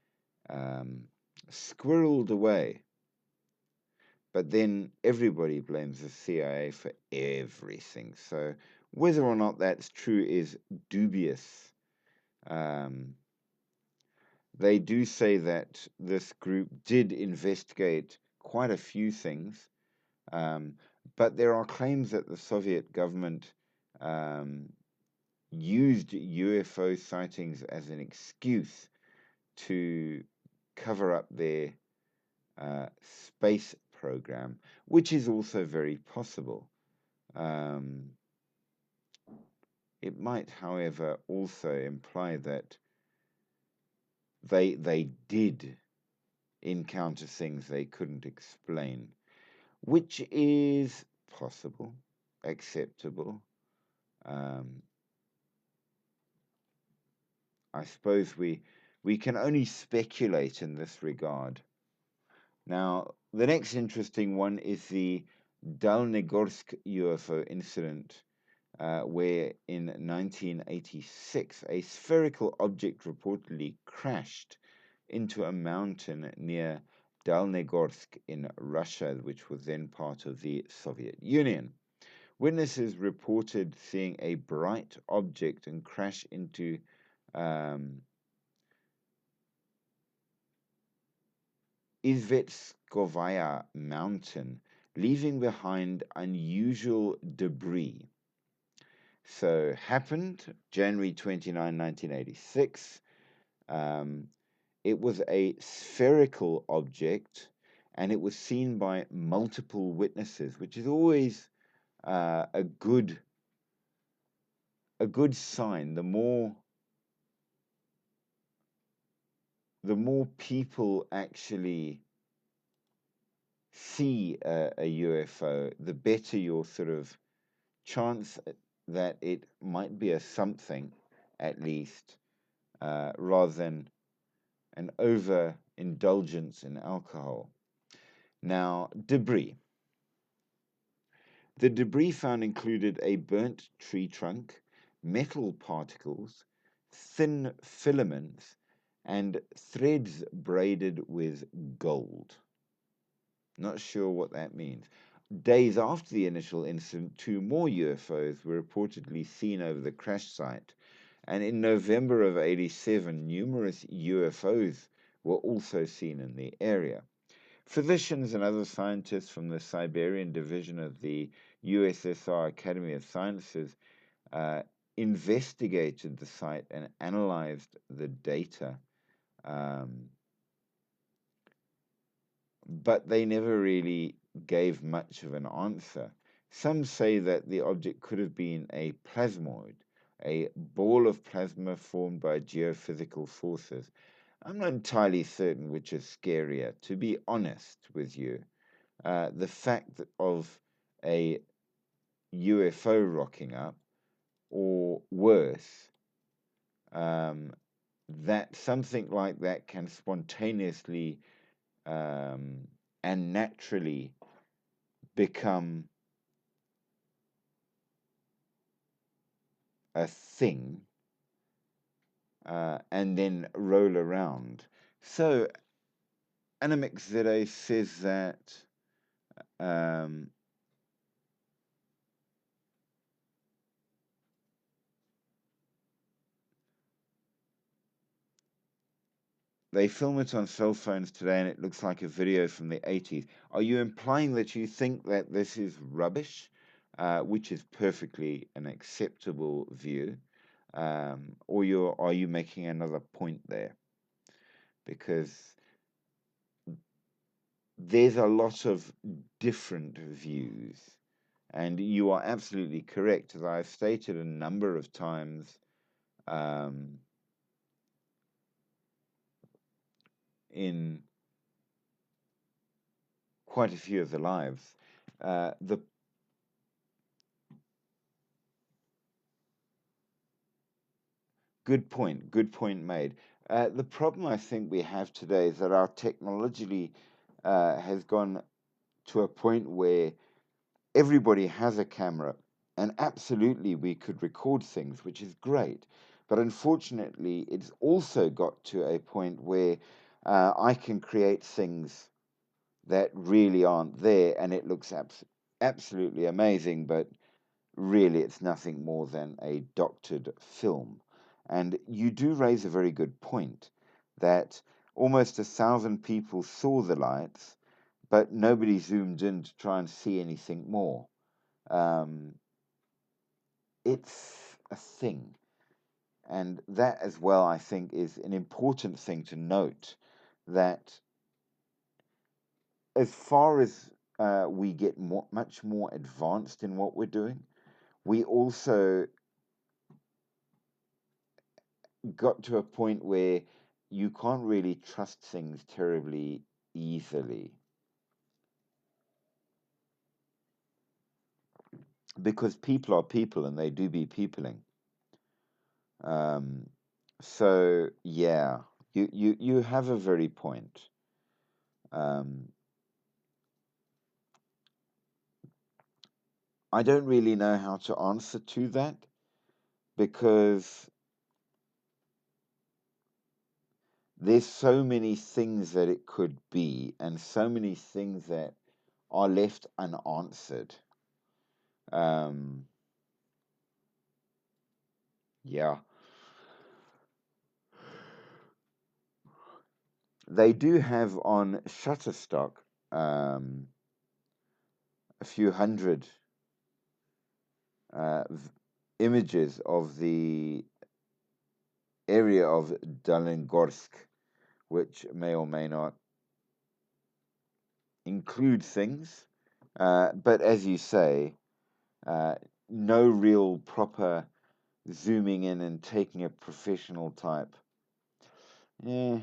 squirreled away. But then everybody blames the CIA for everything. So whether or not that's true is dubious. They do say that this group did investigate quite a few things, but there are claims that the Soviet government used UFO sightings as an excuse to cover up their space program, which is also very possible. It might, however, also imply that they did encounter things they couldn't explain, which is possible, acceptable. I suppose we can only speculate in this regard. Now, the next interesting one is the Dalnegorsk UFO incident, where in 1986 a spherical object reportedly crashed into a mountain near Dalnegorsk in Russia, which was then part of the Soviet Union. Witnesses reported seeing a bright object and crash into Izvetskovaya mountain, leaving behind unusual debris. So happened January 29, 1986. It was a spherical object, and it was seen by multiple witnesses, which is always a good sign. The more people actually see a UFO, the better your sort of chance that it might be a something, at least, rather than an overindulgence in alcohol. Now, debris. The debris found included a burnt tree trunk, metal particles, thin filaments, and threads braided with gold. Not sure what that means. Days after the initial incident, 2 more UFOs were reportedly seen over the crash site. And in November of 87, numerous UFOs were also seen in the area. Physicians and other scientists from the Siberian division of the USSR Academy of Sciences investigated the site and analyzed the data. But they never really gave much of an answer. Some say that the object could have been a plasmoid, a ball of plasma formed by geophysical forces. I'm not entirely certain which is scarier, to be honest with you. The fact of a UFO rocking up, or worse, that something like that can spontaneously and naturally become a thing and then roll around. So Animexzere says that um, they film it on cell phones today and it looks like a video from the 80s. Are you implying that you think that this is rubbish, which is perfectly an acceptable view? Or are you making another point there? Because there's a lot of different views, and you are absolutely correct, as I've stated a number of times um, in quite a few of the lives. The good point made. The problem I think we have today is that our technology has gone to a point where everybody has a camera, and absolutely we could record things, which is great. But unfortunately, it's also got to a point where I can create things that really aren't there, and it looks absolutely amazing, but really it's nothing more than a doctored film. And you do raise a very good point that almost 1,000 people saw the lights, but nobody zoomed in to try and see anything more. Um, it's a thing. And that as well, I think, is an important thing to note, that as far as we get much more advanced in what we're doing, we also got to a point where you can't really trust things terribly easily, because people are people and they do be peopling. Um, so yeah, you have a very point. Um, I don't really know how to answer to that, because there's so many things that it could be, and so many things that are left unanswered. Um, yeah, they do have on Shutterstock um, a few hundred uh, images of the area of Dalengorsk, which may or may not include things. But as you say, uh, no real proper zooming in and taking a professional type. Yeah.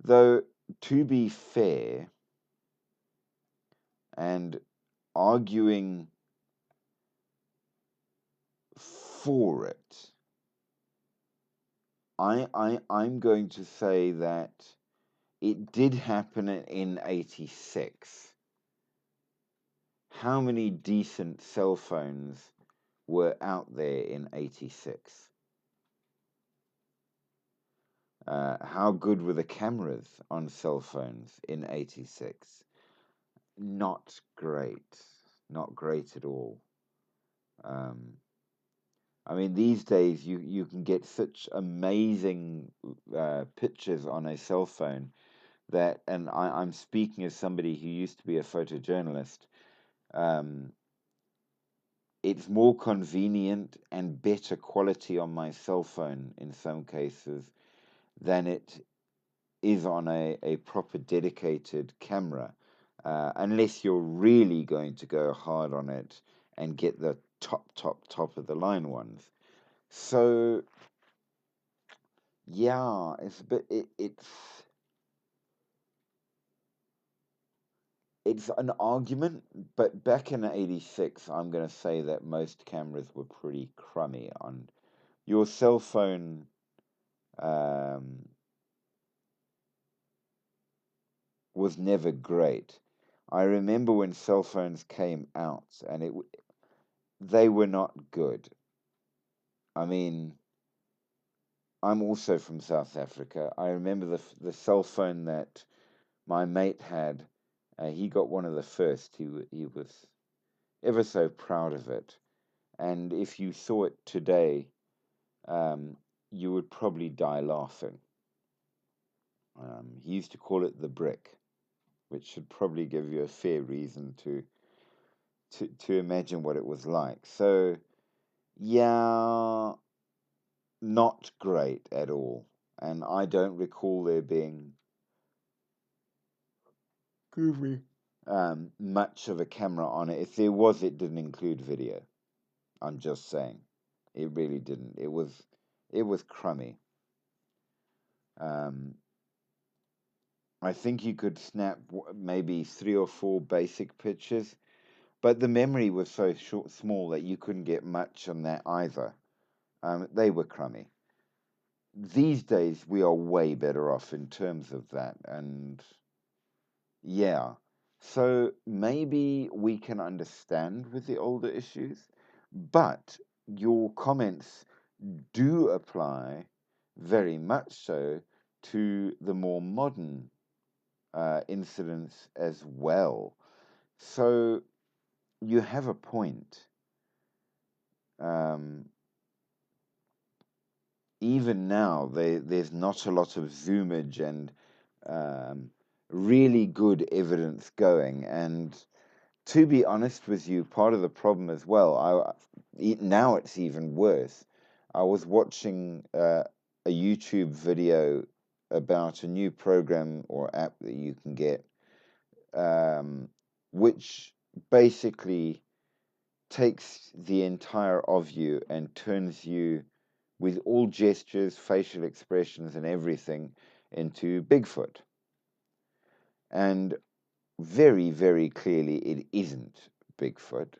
Though, to be fair, and arguing for it, I'm going to say that it did happen in 86. How many decent cell phones were out there in 86? How good were the cameras on cell phones in 86? Not great. Not great at all. Um, I mean, these days you can get such amazing pictures on a cell phone that, and I'm speaking as somebody who used to be a photojournalist, um, it's more convenient and better quality on my cell phone in some cases than it is on a proper dedicated camera, unless you're really going to go hard on it and get the top of the line ones. So yeah, it's a bit it's an argument, but back in '86, I'm going to say that most cameras were pretty crummy. On your cell phone, um, was never great. I remember when cell phones came out, and they were not good. I mean, I'm also from South Africa. I remember the cell phone that my mate had. He got one of the first. He was ever so proud of it. And if you saw it today, you would probably die laughing. He used to call it the brick, which should probably give you a fair reason to imagine what it was like. So, yeah, not great at all. And I don't recall there being much of a camera on it. If there was, it didn't include video. I'm just saying, it really didn't. It was crummy. Um, I think you could snap maybe 3 or 4 basic pictures, but the memory was so small that you couldn't get much on that either. They were crummy. These days, we are way better off in terms of that, and yeah. So maybe we can understand with the older issues, but your comments do apply very much so to the more modern incidents as well. So you have a point. Um, Even now, there's not a lot of zoomage and um, really good evidence going. And to be honest with you, part of the problem as well, now it's even worse. I was watching a YouTube video about a new program or app that you can get, which basically takes the entire of you and turns you, with all gestures, facial expressions, and everything, into Bigfoot. And very, very clearly, it isn't Bigfoot.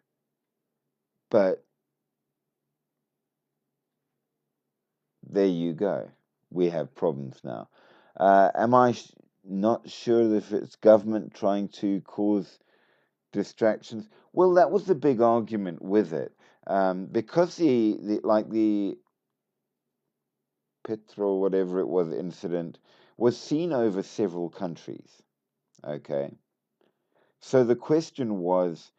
But there you go. We have problems now. Am I not sure if it's government trying to cause distractions? Well, that was the big argument with it. Because the Petro, whatever it was, incident was seen over several countries. Okay. So the question was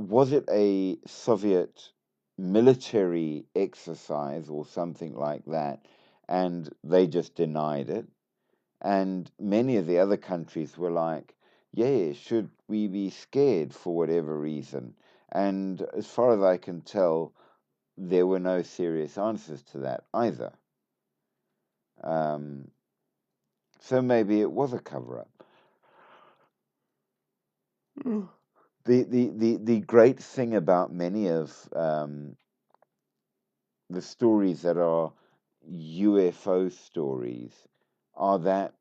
it a Soviet military exercise or something like that? And they just denied it. And many of the other countries were like, yeah, should we be scared for whatever reason? And as far as I can tell, there were no serious answers to that either. Um, so maybe it was a cover up. The great thing about many of the stories that are UFO stories are that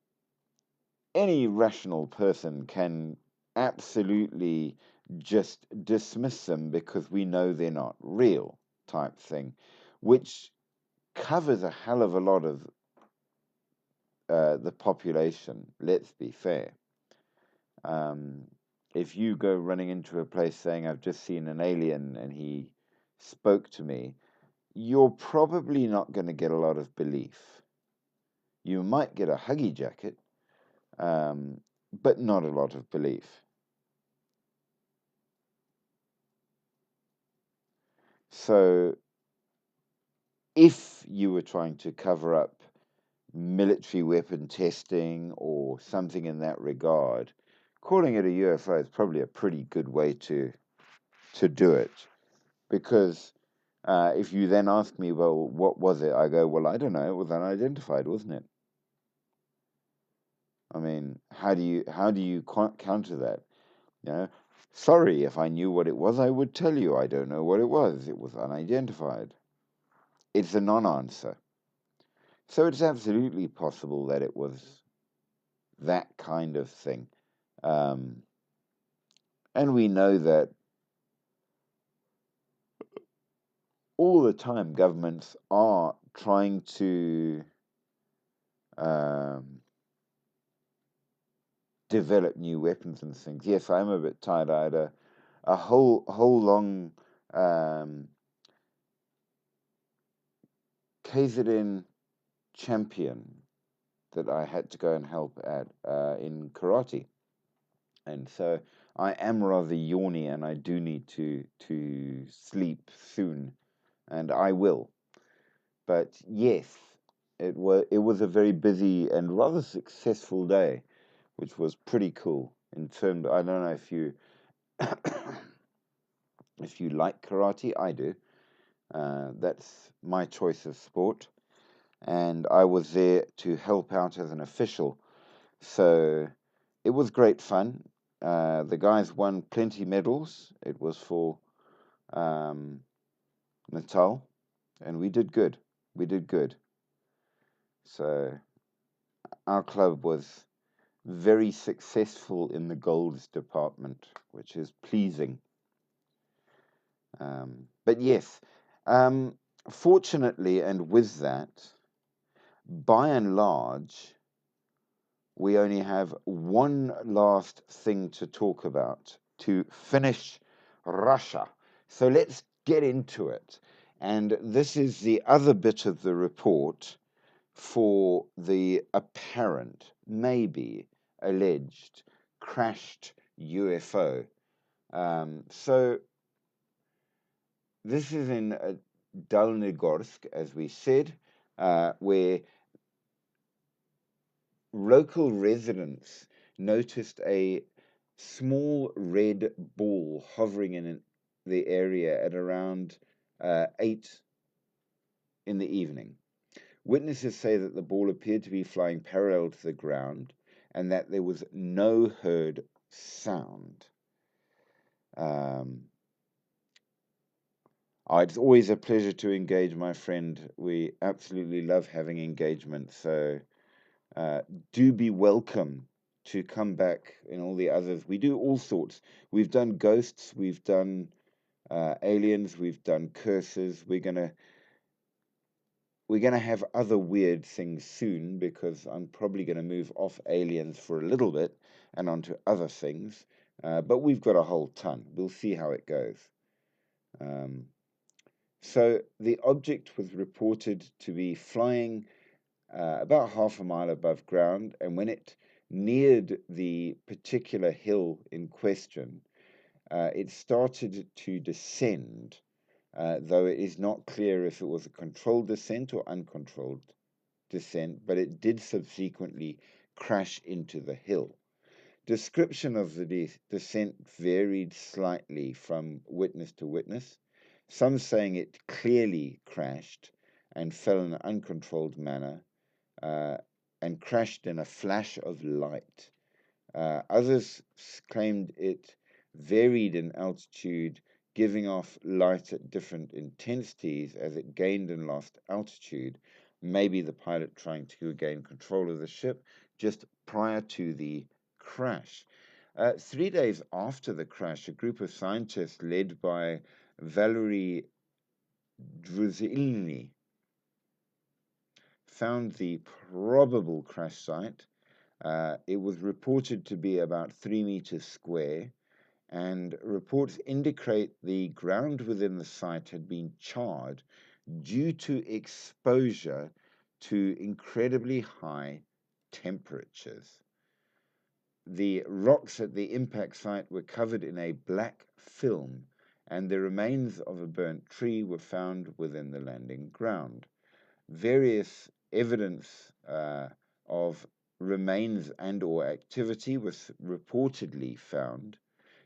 any rational person can absolutely just dismiss them because we know they're not real, type thing, which covers a hell of a lot of the population, let's be fair. If you go running into a place saying, I've just seen an alien and he spoke to me, you're probably not going to get a lot of belief. You might get a huggy jacket, but not a lot of belief. So if you were trying to cover up military weapon testing or something in that regard, calling it a UFO is probably a pretty good way to do it. Because if you then ask me, well, what was it? I go, well, I don't know. It was unidentified, wasn't it? I mean, how do you counter that? You know, sorry, if I knew what it was, I would tell you. I don't know what it was. It was unidentified. It's a non-answer. So it's absolutely possible that it was that kind of thing. Um, and we know that all the time governments are trying to um, develop new weapons and things. Yes, I'm a bit tired. I had a whole long KZN champion that I had to go and help at in karate. And so I am rather yawny, and I do need to sleep soon, and I will. But yes, it was a very busy and rather successful day, which was pretty cool. In terms, I don't know if you if you like karate, I do. That's my choice of sport, and I was there to help out as an official. So it was great fun. The guys won plenty medals. It was for um, Natal, and we did good. We did good. So our club was very successful in the golds department, which is pleasing. But yes, um, fortunately, and with that, by and large, we only have one last thing to talk about to finish Russia. So let's get into it. And this is the other bit of the report for the apparent, maybe alleged, crashed UFO. So this is in Dalnegorsk, as we said, where local residents noticed a small red ball hovering in the area at around 8 in the evening. Witnesses say that the ball appeared to be flying parallel to the ground and that there was no heard sound. It's always a pleasure to engage, my friend. We absolutely love having engagement. So do be welcome to come back in all the others. We do all sorts. We've done ghosts, we've done aliens, we've done curses. We're gonna have other weird things soon, because I'm probably gonna move off aliens for a little bit and onto other things. But we've got a whole ton. We'll see how it goes. So the object was reported to be flying about half a mile above ground, and when it neared the particular hill in question, it started to descend, though it is not clear if it was a controlled descent or uncontrolled descent, but it did subsequently crash into the hill. Description of the descent varied slightly from witness to witness, some saying it clearly crashed and fell in an uncontrolled manner, uh, and crashed in a flash of light. Others claimed it varied in altitude, giving off light at different intensities as it gained and lost altitude. Maybe the pilot trying to gain control of the ship just prior to the crash. 3 days after the crash, a group of scientists led by Valery Druzilny found the probable crash site. It was reported to be about 3 meters square, and reports indicate the ground within the site had been charred due to exposure to incredibly high temperatures. The rocks at the impact site were covered in a black film, and the remains of a burnt tree were found within the landing ground. Various evidence of remains and or activity was reportedly found.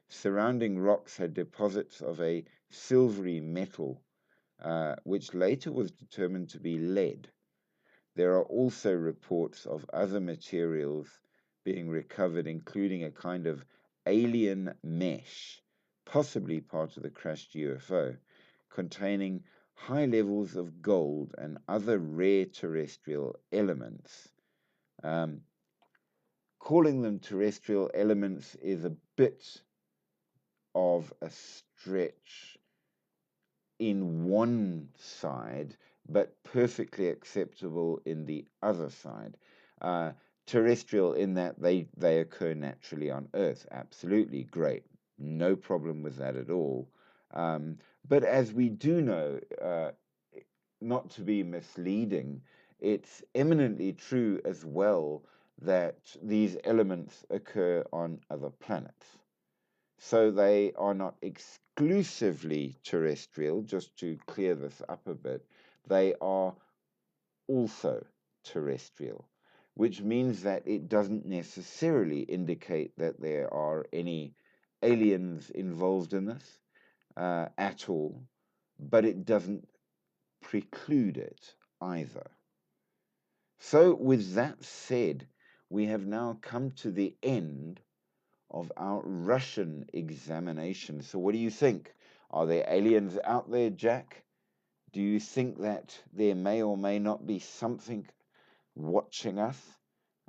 Surrounding rocks had deposits of a silvery metal, which later was determined to be lead. There are also reports of other materials being recovered, including a kind of alien mesh, possibly part of the crashed UFO, containing high levels of gold and other rare terrestrial elements. Calling them terrestrial elements is a bit of a stretch in one side, but perfectly acceptable in the other side. Terrestrial in that they occur naturally on Earth. Absolutely great. No problem with that at all. But as we do know, not to be misleading, it's eminently true as well that these elements occur on other planets. So they are not exclusively terrestrial, just to clear this up a bit. They are also terrestrial, which means that it doesn't necessarily indicate that there are any aliens involved in this at all, but it doesn't preclude it either. So, with that said, we have now come to the end of our Russian examination. So, what do you think? Are there aliens out there, Jack? Do you think that there may or may not be something watching us?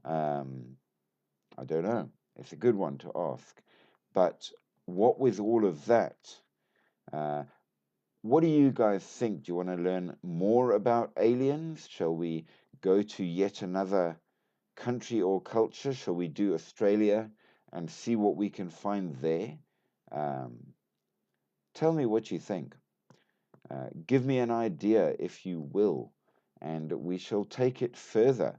Um, I don't know. It's a good one to ask. But what with all of that, uh, what do you guys think? Do you want to learn more about aliens? Shall we go to yet another country or culture? Shall we do Australia and see what we can find there? Um, Tell me what you think. Give me an idea, if you will, and we shall take it further.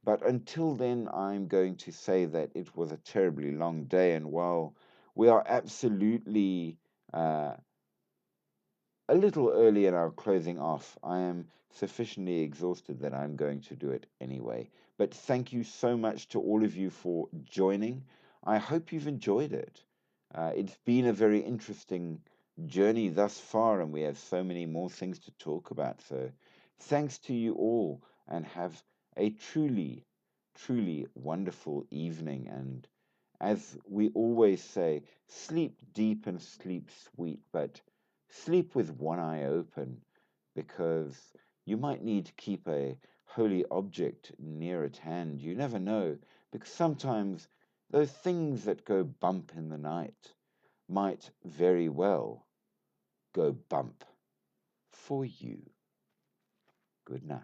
But until then, I'm going to say that it was a terribly long day, and while we are absolutely a little early in our closing off, I am sufficiently exhausted that I'm going to do it anyway. But thank you so much to all of you for joining. I hope you've enjoyed it. It's been a very interesting journey thus far, and we have so many more things to talk about. So thanks to you all, and have a truly, truly wonderful evening. And as we always say, sleep deep and sleep sweet, but sleep with one eye open, because you might need to keep a holy object near at hand. You never know, because sometimes those things that go bump in the night might very well go bump for you. Good night.